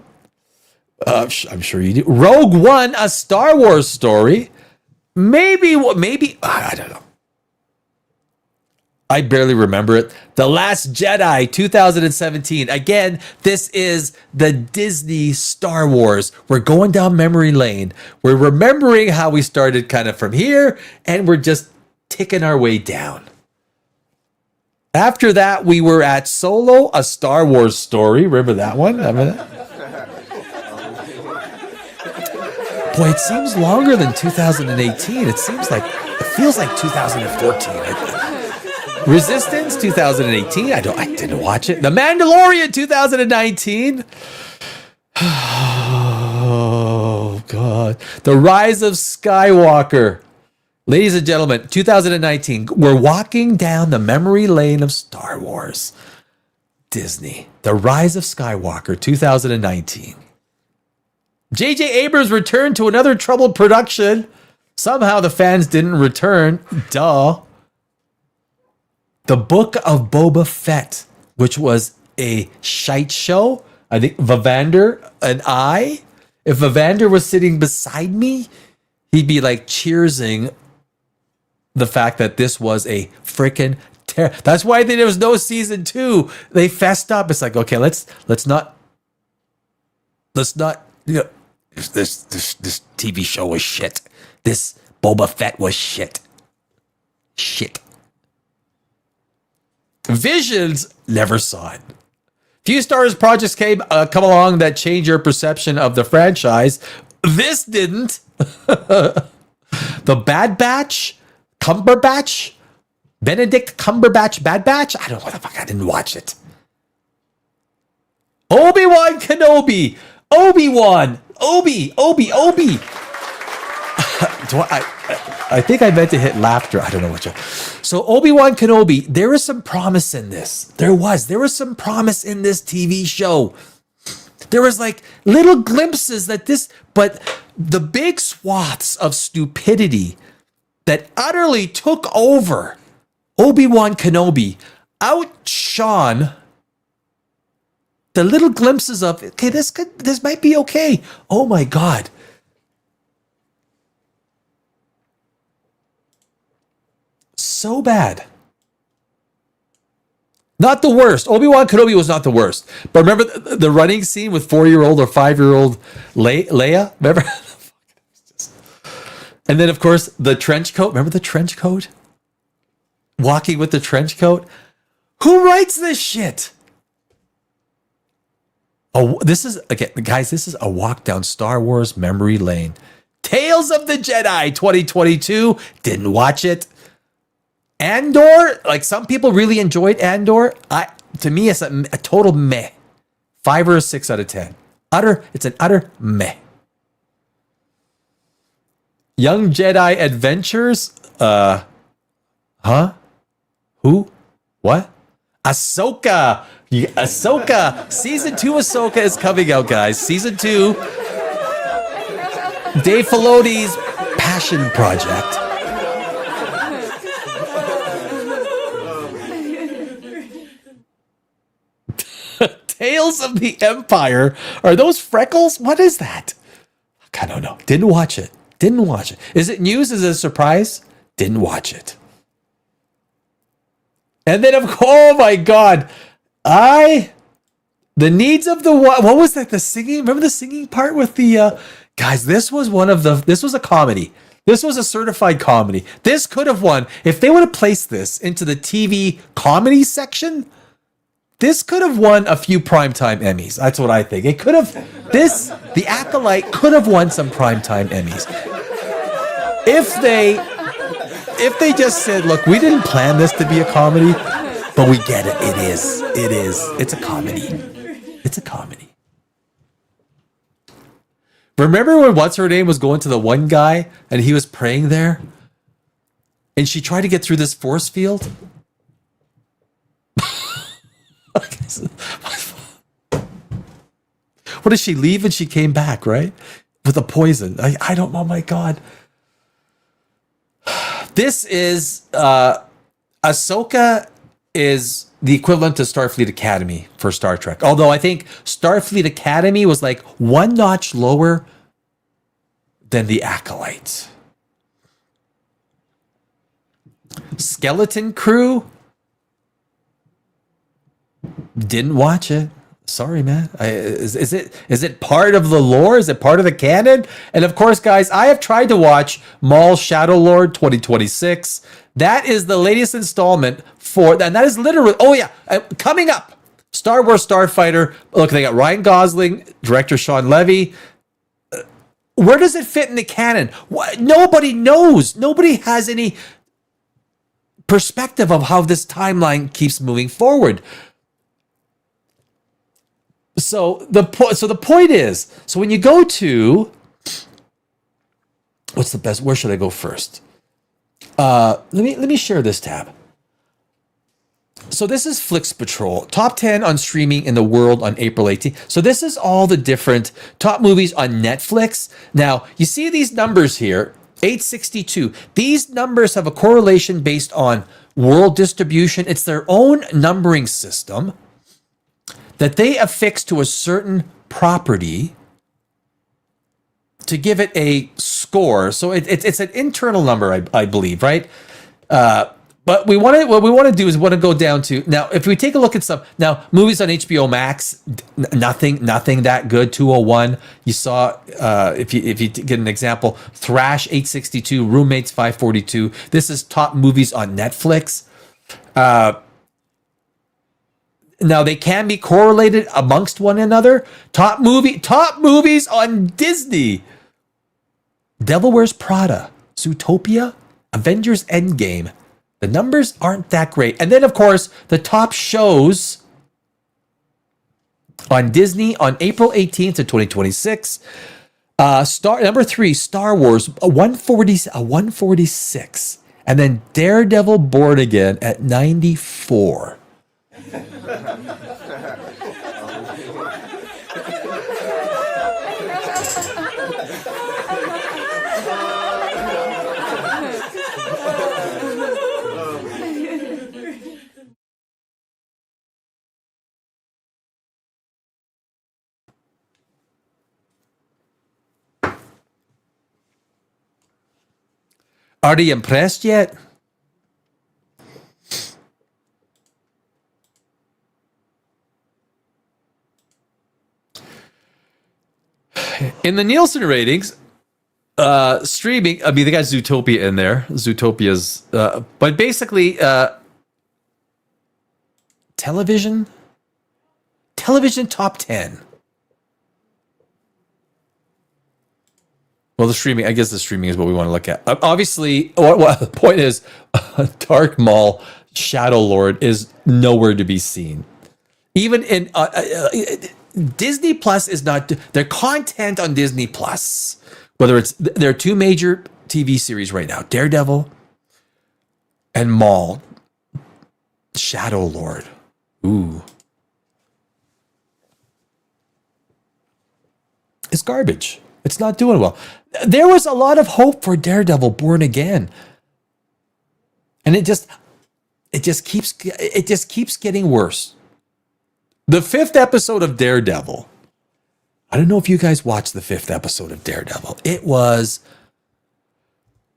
I'm sure you do. Rogue One, a Star Wars story. Maybe, I don't know. I barely remember it. The Last Jedi 2017. Again, this is the Disney Star Wars. We're going down memory lane. We're remembering how we started kind of from here, and we're just ticking our way down. After that, we were at Solo, a Star Wars story. Remember that one? Boy, it seems longer than 2018. It feels like 2014. Resistance 2018. I didn't watch it. The Mandalorian 2019. Oh God. The Rise of Skywalker. Ladies and gentlemen, 2019. We're walking down the memory lane of Star Wars. Disney. The Rise of Skywalker 2019. J.J. Abrams returned to another troubled production. Somehow the fans didn't return. Duh. The Book of Boba Fett, which was a shite show. I think Vivander and if Vivander was sitting beside me, he'd be like cheersing the fact that this was a freaking terror. That's why there was no season 2. They fessed up. It's like, okay, let's not, this TV show was shit. This Boba Fett was shit. Shit. Visions, never saw it. Few Star Wars projects come along that change your perception of the franchise. This didn't. The Bad Batch, Cumberbatch, Benedict Cumberbatch, Bad Batch. I don't know what the fuck. I didn't watch it. Obi-Wan Kenobi. Obi-Wan. Obi. I think I meant to hit laughter. I don't know what you. So Obi-Wan Kenobi, there was some promise in this. There was some promise in this TV show. There was like little glimpses but the big swaths of stupidity that utterly took over Obi-Wan Kenobi outshone the little glimpses of, okay, this might be okay. Oh my God. So bad. Not the worst. Obi-Wan Kenobi was not the worst. But remember the running scene with 4-year-old or 5-year-old Leia? Remember? And then, of course, the trench coat. Remember the trench coat? Walking with the trench coat. Who writes this shit? Oh, this is, again, guys, this is a walk down Star Wars memory lane. Tales of the Jedi 2022. Didn't watch it. Andor, like some people really enjoyed Andor. To me, it's a total meh. 5 or a 6 out of 10. It's an utter meh. Young Jedi Adventures. Who? What? Ahsoka. Ahsoka. Season 2 Ahsoka is coming out, guys. Season 2. Dave Filoni's passion project. Tales of the Empire. Are those freckles? What is that? I don't know. Didn't watch it. Is it news? Is it a surprise? Didn't watch it. And then, oh my God. The needs of the, what was that? The singing? Remember the singing part with the, guys, this was a comedy. This was a certified comedy. This could have won. If they would have placed this into the TV comedy section, this could have won a few primetime Emmys. That's what I think. It could have, The Acolyte could have won some primetime Emmys. If they just said, look, we didn't plan this to be a comedy, But we get it. It is. It's a comedy. It's a comedy. Remember when what's her name was going to the one guy and he was praying there? And she tried to get through this force field? What did she leave and she came back, right? With a poison. I don't know, my God. This is Ahsoka is the equivalent to Starfleet Academy for Star Trek. Although I think Starfleet Academy was like one notch lower than the Acolyte. Skeleton Crew. Didn't watch it. Sorry, man. Is it part of the lore? Is it part of the canon? And of course, guys, I have tried to watch Maul Shadow Lord 2026. That is the latest installment for, and that is literally, oh yeah, coming up. Star Wars Starfighter. Look, they got Ryan Gosling, director Sean Levy. Where does it fit in the canon? Nobody knows. Nobody has any perspective of how this timeline keeps moving forward. So the point is, so when you go to, what's the best? Where should I go first? Let me share this tab. So this is Flix Patrol, top 10 on streaming in the world on April 18th. So this is all the different top movies on Netflix. Now you see these numbers here, 862. These numbers have a correlation based on world distribution. It's their own numbering system that they affix to a certain property to give it a score. So it's an internal number, I believe, right? But what we want to do is go down to, now, if we take a look at some, now, movies on HBO Max, nothing that good, 201. You saw, if you get an example, Thrash, 862, Roommates, 542. This is top movies on Netflix. Now they can be correlated amongst one another. Top movies on Disney. Devil Wears Prada, Zootopia, Avengers Endgame. The numbers aren't that great. And then of course, the top shows on Disney on April 18th of 2026. Number 3, Star Wars, 146. And then Daredevil Born Again at 94. Are they impressed yet? In the Nielsen ratings, streaming, I mean, they got Zootopia in there. Zootopia's, but basically, television top 10. Well, the streaming, I guess the streaming is what we want to look at. Obviously, what the point is, Dark Maul Shadow Lord is nowhere to be seen. Even in Disney Plus is not, their content on Disney Plus, whether it's, there are 2 major TV series right now, Daredevil and Maul Shadow Lord. Ooh. It's garbage. It's not doing well. There was a lot of hope for Daredevil Born Again. And it just keeps getting worse. The 5th episode of Daredevil. I don't know if you guys watched the 5th episode of Daredevil. It was,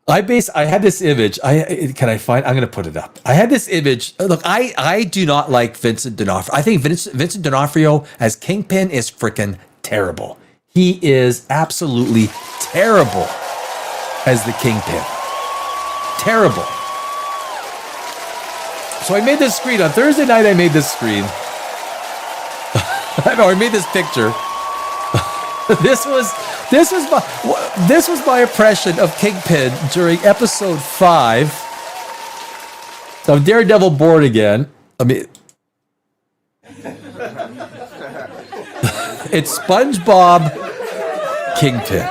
I had this image. I'm going to put it up. I had this image. Look, I do not like Vincent D'Onofrio. I think Vincent D'Onofrio as Kingpin is freaking terrible. He is absolutely terrible as the Kingpin. Terrible. So I made this screen. On Thursday night, I made this screen. I made this picture. This was my impression of Kingpin during episode 5 of Daredevil Born Again. I mean, it's SpongeBob Kingpin.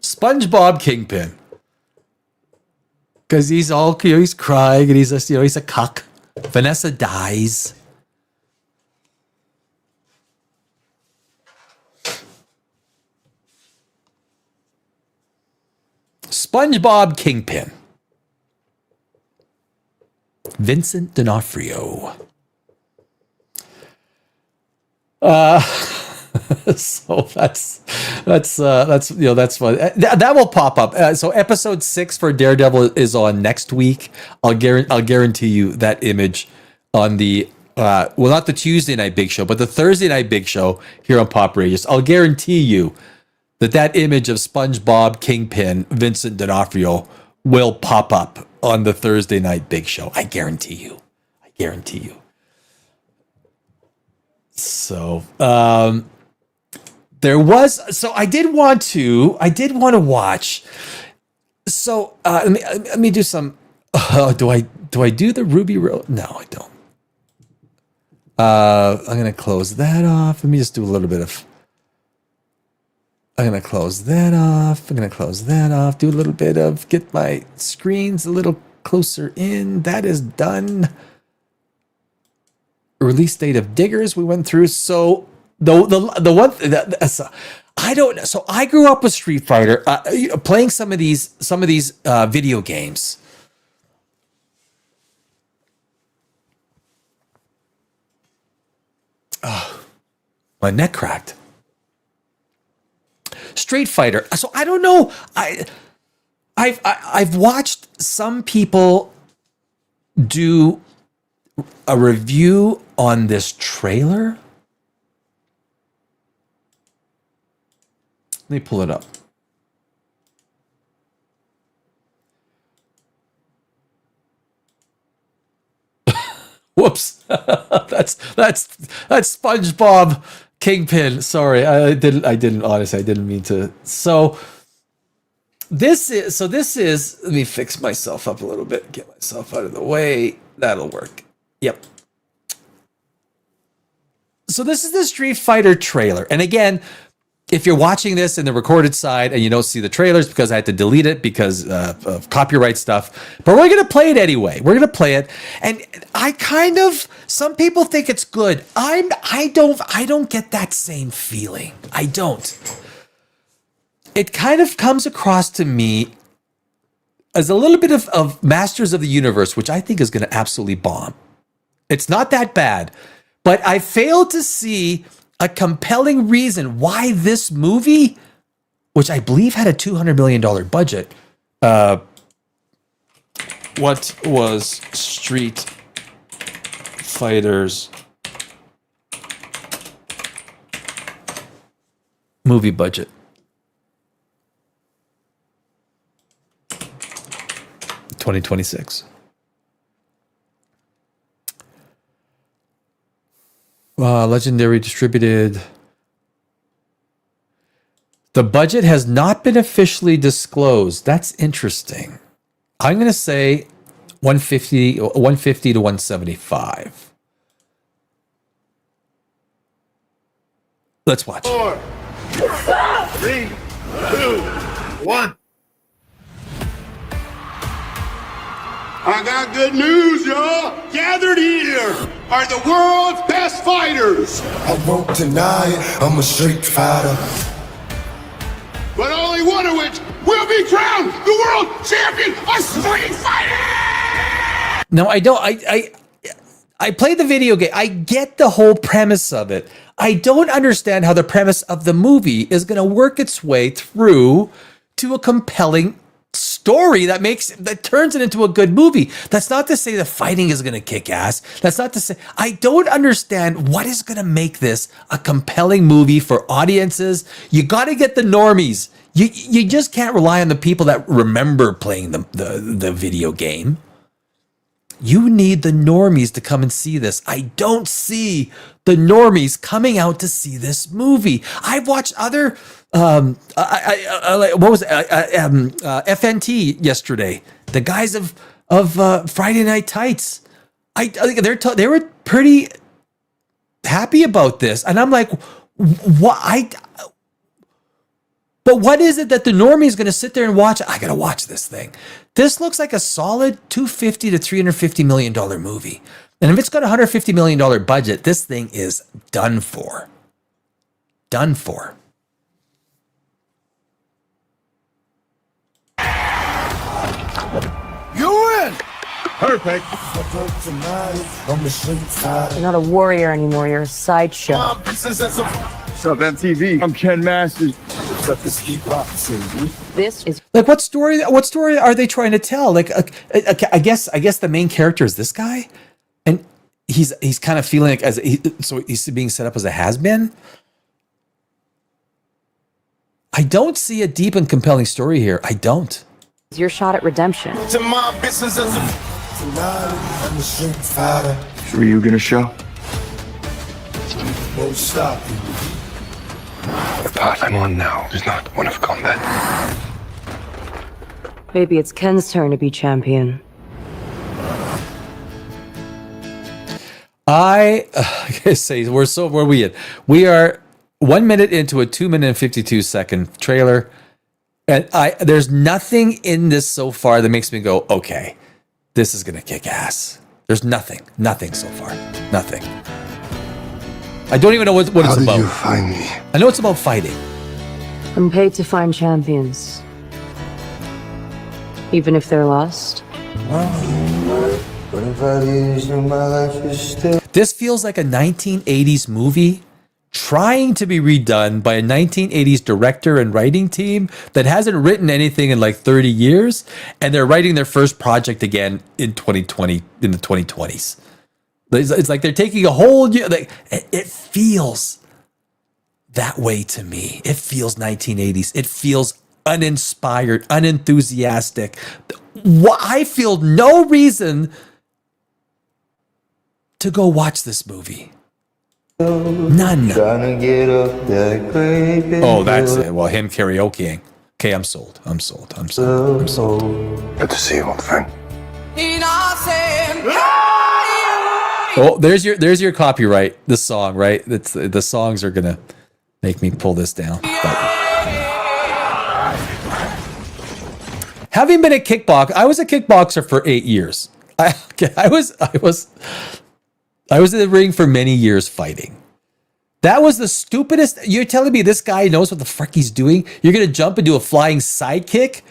SpongeBob Kingpin. Because he's all, he's crying and he's just, he's a cuck. Vanessa dies. SpongeBob Kingpin. Vincent D'Onofrio. So that's fun. That will pop up. So episode 6 for Daredevil is on next week. I'll guarantee you that image on the not the Tuesday night big show, but the Thursday night big show here on Pop Radius. I'll guarantee you that image of SpongeBob Kingpin, Vincent D'Onofrio, will pop up on the Thursday night big show. I guarantee you. So I did want to watch. So let me do some. Do I do the Ruby Road? No, I don't. I'm gonna close that off. Let me just do a little bit of. I'm gonna close that off. Do a little bit of get my screens a little closer in. That is done. Release date of Diggers we went through. So the one I don't know. So I grew up with Street Fighter, playing some of these video games. Oh, my neck cracked. Street Fighter. So I don't know. I've watched some people do a review on this trailer. Let me pull it up. Whoops. that's SpongeBob Kingpin. Sorry, I didn't honestly, I didn't mean to. So this is let me fix myself up a little bit, get myself out of the way. That'll work. Yep. So this is the Street Fighter trailer. And again, if you're watching this in the recorded side and you don't see the trailers because I had to delete it because of copyright stuff, but we're going to play it anyway. We're going to play it. And some people think it's good. I don't get that same feeling. I don't. It kind of comes across to me as a little bit of Masters of the Universe, which I think is going to absolutely bomb. It's not that bad, but I failed to see a compelling reason why this movie, which I believe had a $200 million budget, what was Street Fighter's movie budget? 2026. Legendary distributed. The budget has not been officially disclosed. That's interesting. I'm going to say 150 to 175. Let's watch. 4, 3, 2, 1. I got good news, y'all. Gathered here are the world's best fighters. I won't deny it, I'm a street fighter. But only one of which will be crowned the world champion of Street Fighter! No, I don't. I played the video game. I get the whole premise of it. I don't understand how the premise of the movie is going to work its way through to a compelling story that turns it into a good movie. That's not to say the fighting is going to kick ass. That's not to say I don't understand what is going to make this a compelling movie for audiences. You got to get the normies. You just can't rely on the people that remember playing the video game. You need the normies to come and see this. I don't see the normies coming out to see this movie. I've watched other, what was it? FNT yesterday. The guys of Friday Night Tights. I think they were pretty happy about this, and I'm like, what? But what is it that the normie is going to sit there and watch? I got to watch this thing. This looks like a solid $250 to $350 million movie. And if it's got a $150 million budget, this thing is done for. Done for. You win! Perfect. You're not a warrior anymore, you're a sideshow. What's up, MTV? I'm Ken Masters. This is Like, what story are they trying to tell? Like, I guess the main character is this guy, and he's kind of feeling like so he's being set up as a has-been. I don't see a deep and compelling story here. I don't. your shot at redemption. To my business as a... I'm a street fighter. So are you gonna show? Won't stop you. The path I'm on now is not one of combat. Maybe it's Ken's turn to be champion. I say where we at? We are 1 minute into a 2 minute and 52 second trailer, and there's nothing in this so far that makes me go, okay, this is gonna kick ass. There's nothing so far, nothing. I don't even know what it's How did about. you find me? I know it's about fighting. I'm paid to find champions. Even if they're lost. What if I lose and my life is still? This feels like a 1980s movie trying to be redone by a 1980s director and writing team that hasn't written anything in like 30 years, and they're writing their first project again in 2020, in the 2020s. It's like they're taking a whole year. Like, it feels that way to me. It feels 1980s. It feels uninspired, unenthusiastic. I feel no reason to go watch this movie. None. Trying to get up that great big Oh, that's it. Well, him karaokeing. Okay, I'm sold. I'm sold. Good to see you, old friend. Oh, there's your copyright. The song, right? That's the songs are gonna make me pull this down. But having been a kickboxer, I was a kickboxer for 8 years. I was in the ring for many years fighting. That was the stupidest. You're telling me this guy knows what the frick he's doing? You're gonna jump and do a flying sidekick?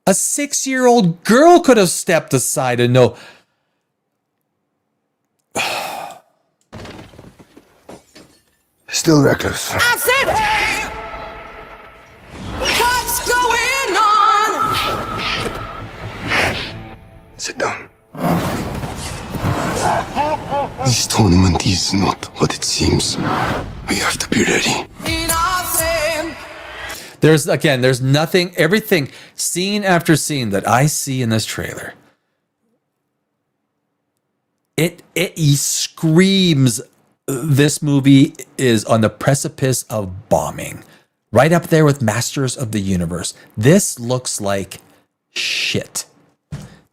A 6-year-old girl could have stepped aside and know. Still reckless. I said, hey, what's going on? Sit down. This tournament is not what it seems. We have to be ready. There's nothing, everything, scene after scene that I see in this trailer. It screams this movie is on the precipice of bombing. Right up there with Masters of the Universe. This looks like shit.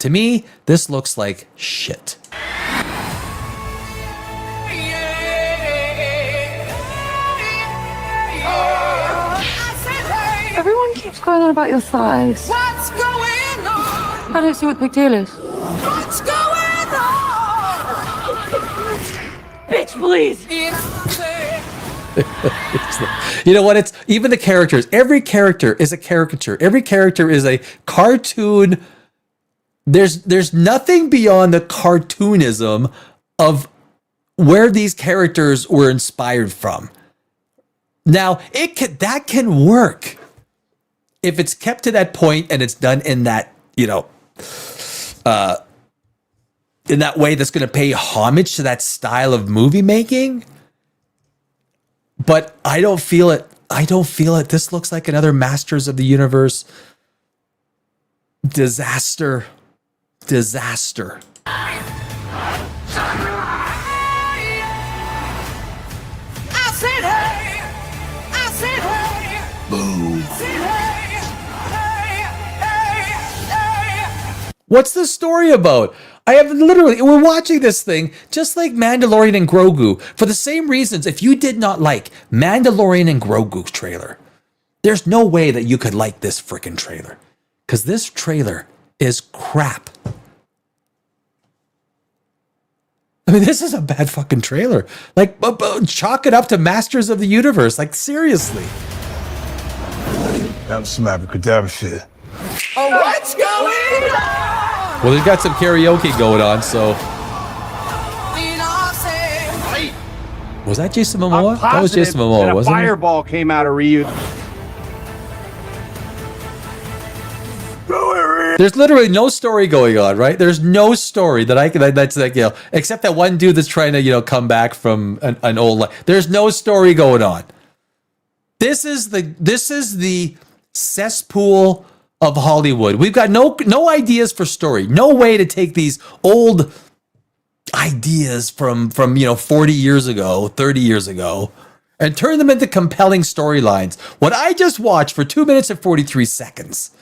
To me, this looks like shit. Everyone keeps going on about your thighs. What's going on? I don't see what the big deal is. What's going on? Bitch, please. You know what? It's even the characters. Every character is a caricature. Every character is a cartoon. There's nothing beyond the cartoonism of where these characters were inspired from. Now, that can work if it's kept to that point and it's done in that, in that way that's going to pay homage to that style of movie making. But I don't feel it. This looks like another Masters of the Universe disaster. disaster. I said hey! I said hey! Boom. I said hey! Hey! What's the story about? I have literally, we're watching this thing just like Mandalorian and Grogu for the same reasons. If you did not like Mandalorian and Grogu trailer, there's no way that you could like this freaking trailer, because this trailer is crap. I mean, this is a bad fucking trailer. Like, chalk it up to Masters of the Universe. Like, seriously. That was some abracadabra shit. What's going on? Well, they've got some karaoke going on, so. Was that Jason Momoa? That was Jason Momoa, wasn't it? Fireball came out of Ryu. There's literally no story going on, right? There's no story that's like, except that one dude that's trying to, come back from an old life. There's no story going on. This is the cesspool of Hollywood. We've got no ideas for story. No way to take these old ideas from 40 years ago, 30 years ago, and turn them into compelling storylines. What I just watched for 2 minutes and 43 seconds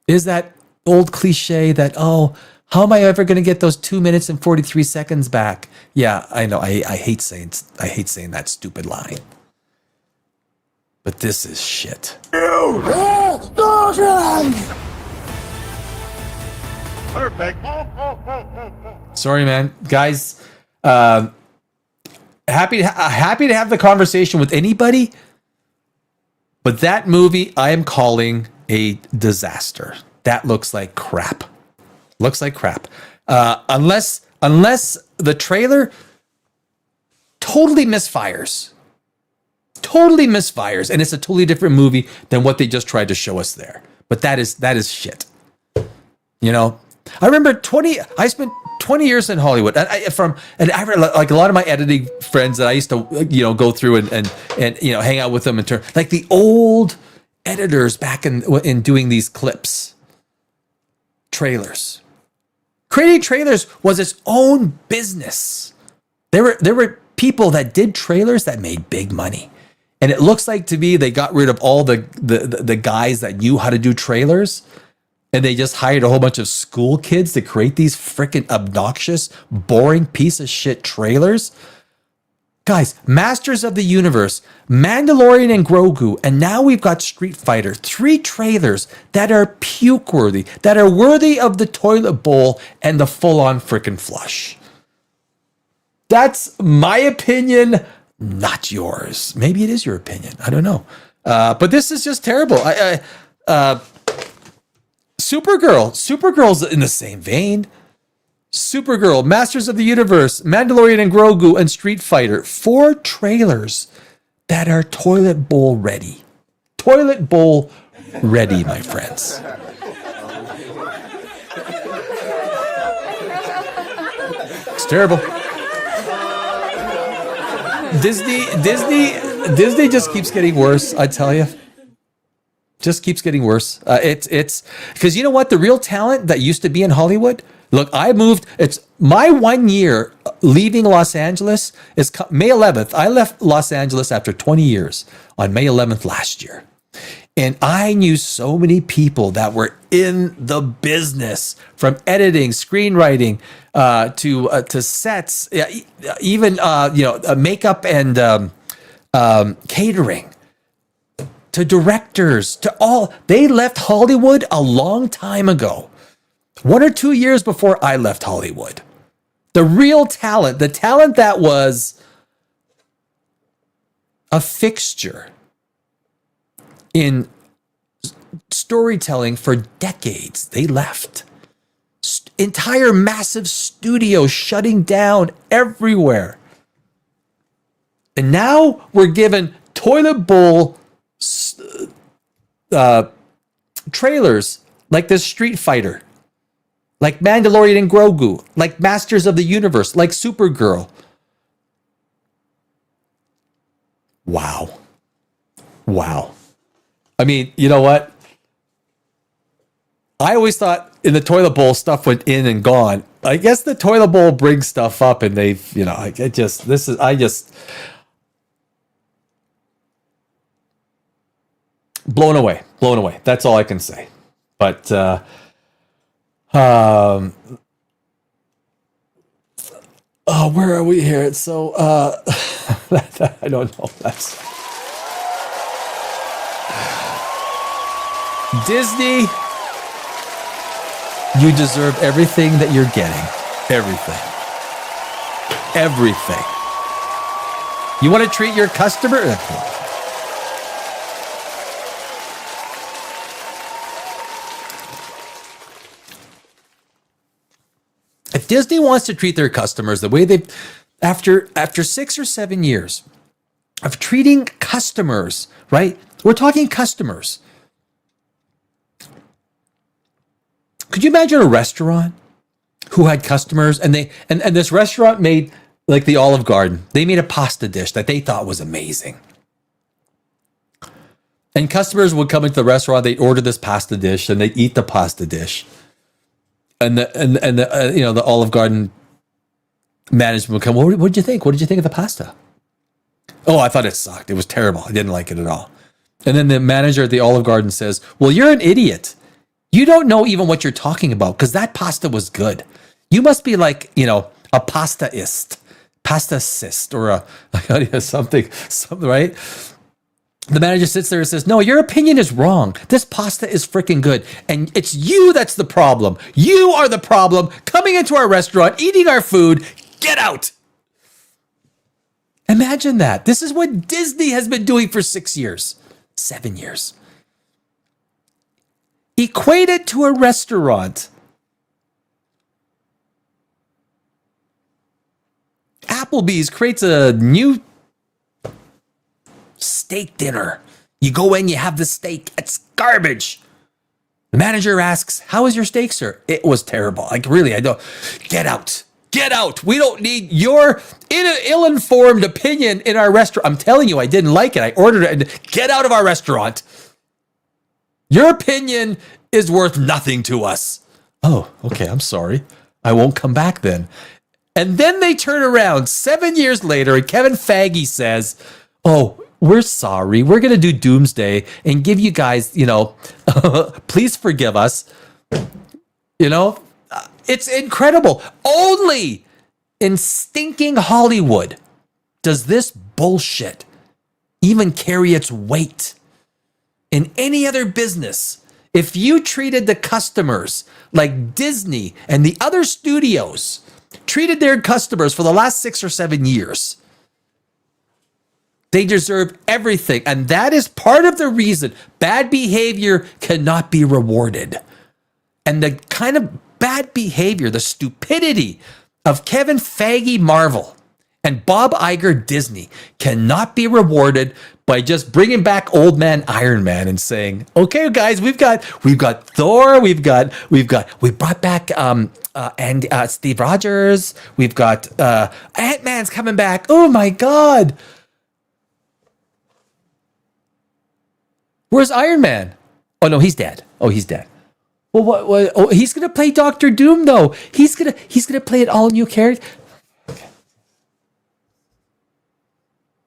is that old cliche that, oh, how am I ever going to get those 2 minutes and 43 seconds back? Yeah, I know. I hate saying that stupid line. But this is shit. Perfect. Sorry, man. Guys, happy to have the conversation with anybody, but that movie I am calling a disaster. That looks like crap. Looks like crap. Unless the trailer totally misfires. Totally misfires, and it's a totally different movie than what they just tried to show us there. But that is shit. I remember I spent 20 years in Hollywood, and I like a lot of my editing friends that I used to go through and hang out with them and turn like the old editors back in doing these clips, trailers. Creating trailers was its own business. There were people that did trailers that made big money. And it looks like to me they got rid of all the guys that knew how to do trailers, and they just hired a whole bunch of school kids to create these freaking obnoxious, boring piece of shit trailers. Guys, Masters of the Universe, Mandalorian and Grogu, and now we've got Street Fighter. 3 trailers that are puke-worthy, that are worthy of the toilet bowl and the full-on freaking flush. That's my opinion. Not yours. Maybe it is your opinion. I don't know. But this is just terrible. Supergirl's in the same vein. Supergirl, Masters of the Universe, Mandalorian and Grogu, and Street Fighter. 4 trailers that are toilet bowl ready. Toilet bowl ready, my friends. It's terrible. Disney just keeps getting worse, I tell you. Just keeps getting worse. It's because you know what? The real talent that used to be in Hollywood. Look, I moved. It's my 1 year leaving Los Angeles is May 11th. I left Los Angeles after 20 years on May 11th last year. And I knew so many people that were in the business, from editing, screenwriting, to sets, even makeup and catering, to directors, to all. They left Hollywood a long time ago, 1 or 2 years before I left Hollywood. The real talent, the talent that was a fixture in storytelling for decades, they left. Entire massive studios shutting down everywhere. And now we're given toilet bowl trailers like this Street Fighter, like Mandalorian and Grogu, like Masters of the Universe, like Supergirl. Wow. I mean, you know what? I always thought in the toilet bowl stuff went in and gone. I guess the toilet bowl brings stuff up, and they've, you know, I just blown away. That's all I can say. But oh, where are we here? So I don't know. That's Disney. You deserve everything that you're getting. Everything. You want to treat your customer? If Disney wants to treat their customers the way they, after 6 or 7 years of treating customers, right? We're talking customers. Could you imagine a restaurant who had customers and this restaurant made like the Olive Garden? They made a pasta dish that they thought was amazing. And customers would come into the restaurant, they'd order this pasta dish and they'd eat the pasta dish. And the Olive Garden management would come, what did you think? What did you think of the pasta? Oh, I thought it sucked. It was terrible. I didn't like it at all. And then the manager at the Olive Garden says, well, you're an idiot. You don't know even what you're talking about because that pasta was good. You must be like, you know, a pasta-ist or a something, right? The manager sits there and says, no, your opinion is wrong. This pasta is freaking good. And it's you that's the problem. You are the problem coming into our restaurant, eating our food. Get out. Imagine that. This is what Disney has been doing for 6 years, 7 years. Equate it to a restaurant. Applebee's creates a new steak dinner. You go in, you have the steak. It's garbage. The manager asks, how was your steak, sir? It was terrible. Like, really, I don't. Get out. Get out. We don't need your ill-informed opinion in our restaurant. I'm telling you, I didn't like it. I ordered it. And get out of our restaurant. Your opinion is worth nothing to us. Oh, okay, I'm sorry. I won't come back then. And then they turn around 7 years later and Kevin Feige says, oh, we're sorry. We're going to do Doomsday and give you guys, you know, please forgive us. You know, it's incredible. Only in stinking Hollywood does this bullshit even carry its weight. In any other business, if you treated the customers like Disney and the other studios treated their customers for the last 6 or 7 years, they deserve everything. And that is part of the reason bad behavior cannot be rewarded. And the kind of bad behavior, the stupidity of Kevin Feige Marvel and Bob Iger Disney cannot be rewarded by just bringing back old man Iron Man and saying, okay, guys, we've got Thor, we brought back Steve Rogers, we've got Ant-Man's coming back. Oh my God. Where's Iron Man? Oh no, he's dead. Oh, he's dead. Well, what oh, he's gonna play Doctor Doom though. He's gonna play an all new character.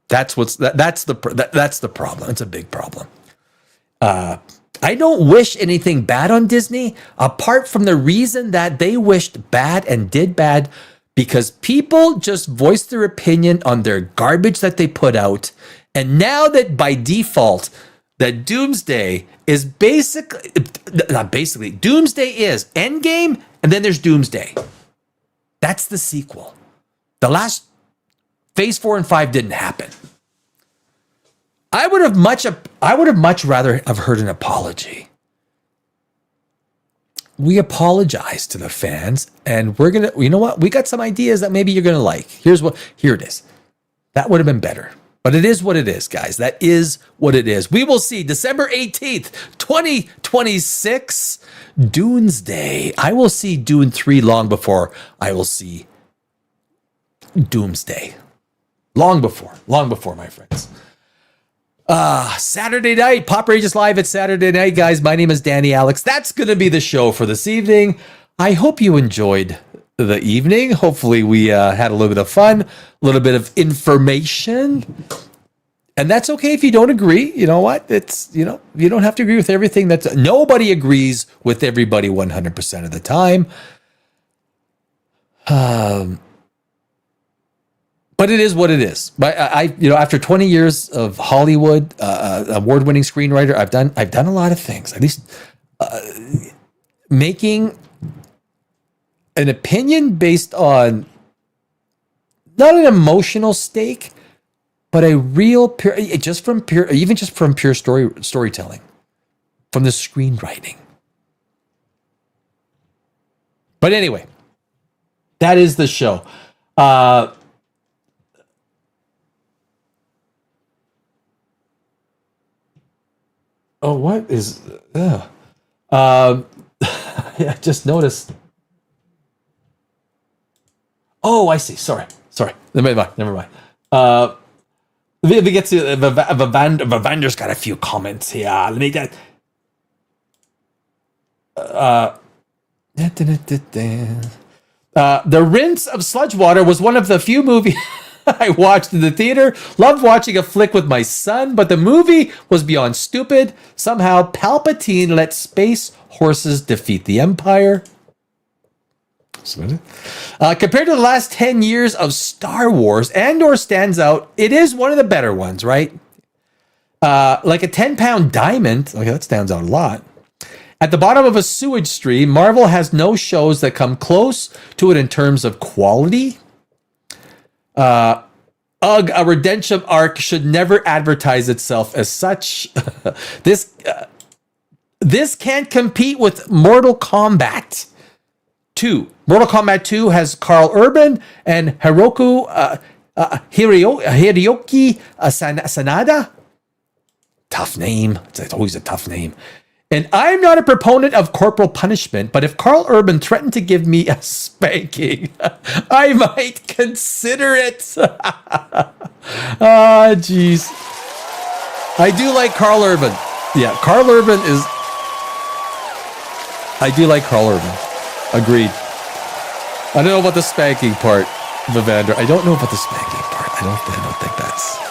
That's the problem. It's a big problem. I don't wish anything bad on Disney, apart from the reason that they wished bad and did bad because people just voiced their opinion on their garbage that they put out. And now that by default, that Doomsday is Doomsday is Endgame, and then there's Doomsday. That's the sequel. The last Phase 4 and 5 didn't happen. I would have much rather have heard an apology. We apologize to the fans, and we're gonna. You know what? We got some ideas that maybe you're gonna like. Here it is. That would have been better. But it is what it is, guys. That is what it is. We will see December 18th, 2026, Doomsday. I will see Dune 3 long before I will see Doomsday. Long before, my friends. Saturday night, Pop Rages Live at Saturday night, guys. My name is Danny Alex. That's going to be the show for this evening. I hope you enjoyed the evening. Hopefully we had a little bit of fun, a little bit of information. And that's okay if you don't agree. You know what? It's, you don't have to agree with everything. Nobody agrees with everybody 100% of the time. But it is what it is. But after 20 years of Hollywood, award-winning screenwriter, I've done a lot of things. At least making an opinion based on not an emotional stake, but a real pure, from pure storytelling, from the screenwriting. But anyway, that is the show. Oh, what is? I just noticed. Oh, I see. Sorry. Never mind. We get to Vavander's got a few comments here. Let me get. The Rinse of Sludge Water was one of the few movies I watched in the theater. Loved watching a flick with my son, but the movie was beyond stupid. Somehow, Palpatine let space horses defeat the Empire. Compared to the last 10 years of Star Wars, Andor stands out. It is one of the better ones, right? Like a 10-pound diamond. Okay, that stands out a lot. At the bottom of a sewage stream, Marvel has no shows that come close to it in terms of quality. A redemption arc should never advertise itself as such. This can't compete with Mortal Kombat 2. Mortal Kombat 2 has Carl Urban and Hiroki Sanada. Tough name. It's always a tough name. And I'm not a proponent of corporal punishment, but if Carl Urban threatened to give me a spanking, I might consider it. Ah, jeez. I do like Carl Urban. Yeah, Carl Urban is... I do like Carl Urban. Agreed. I don't know about the spanking part, Vivander. I don't know about the spanking part. I don't think that's...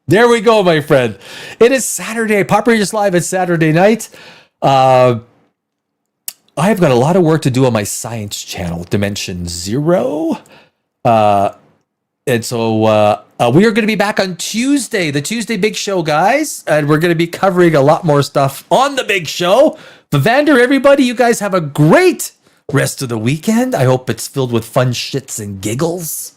There we go, my friend. It is Saturday. Pop Rages Live at Saturday night. I have got a lot of work to do on my science channel, Dimension Zero. And so we are going to be back on Tuesday, the Tuesday Big Show, guys. And we're going to be covering a lot more stuff on the Big Show. Vivander, everybody, you guys have a great rest of the weekend. I hope it's filled with fun shits and giggles.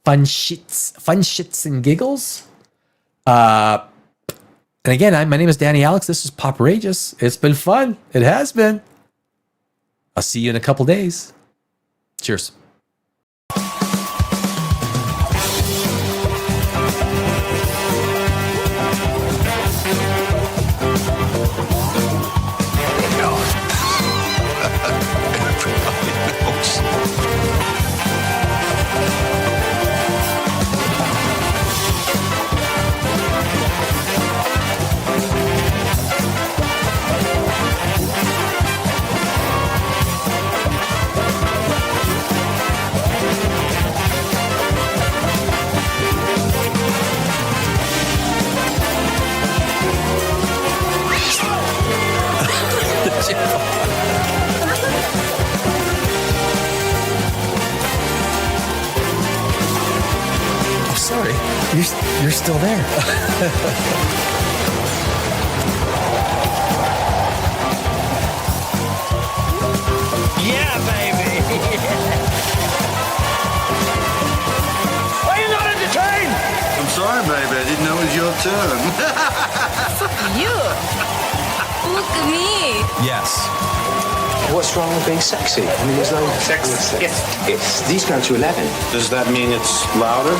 Fun shits and giggles. And again, my name is Danny Alex. This is Pop Rages. It's been fun. It has been. I'll see you in a couple days. Cheers. Oh, sorry. You're still there. Yeah, baby. Are you not entertained? I'm sorry, baby. I didn't know it was your turn. You. Look at me. Yes. What's wrong with being sexy? I mean, there's no... Sex. Yes. These go to 11. Does that mean it's louder?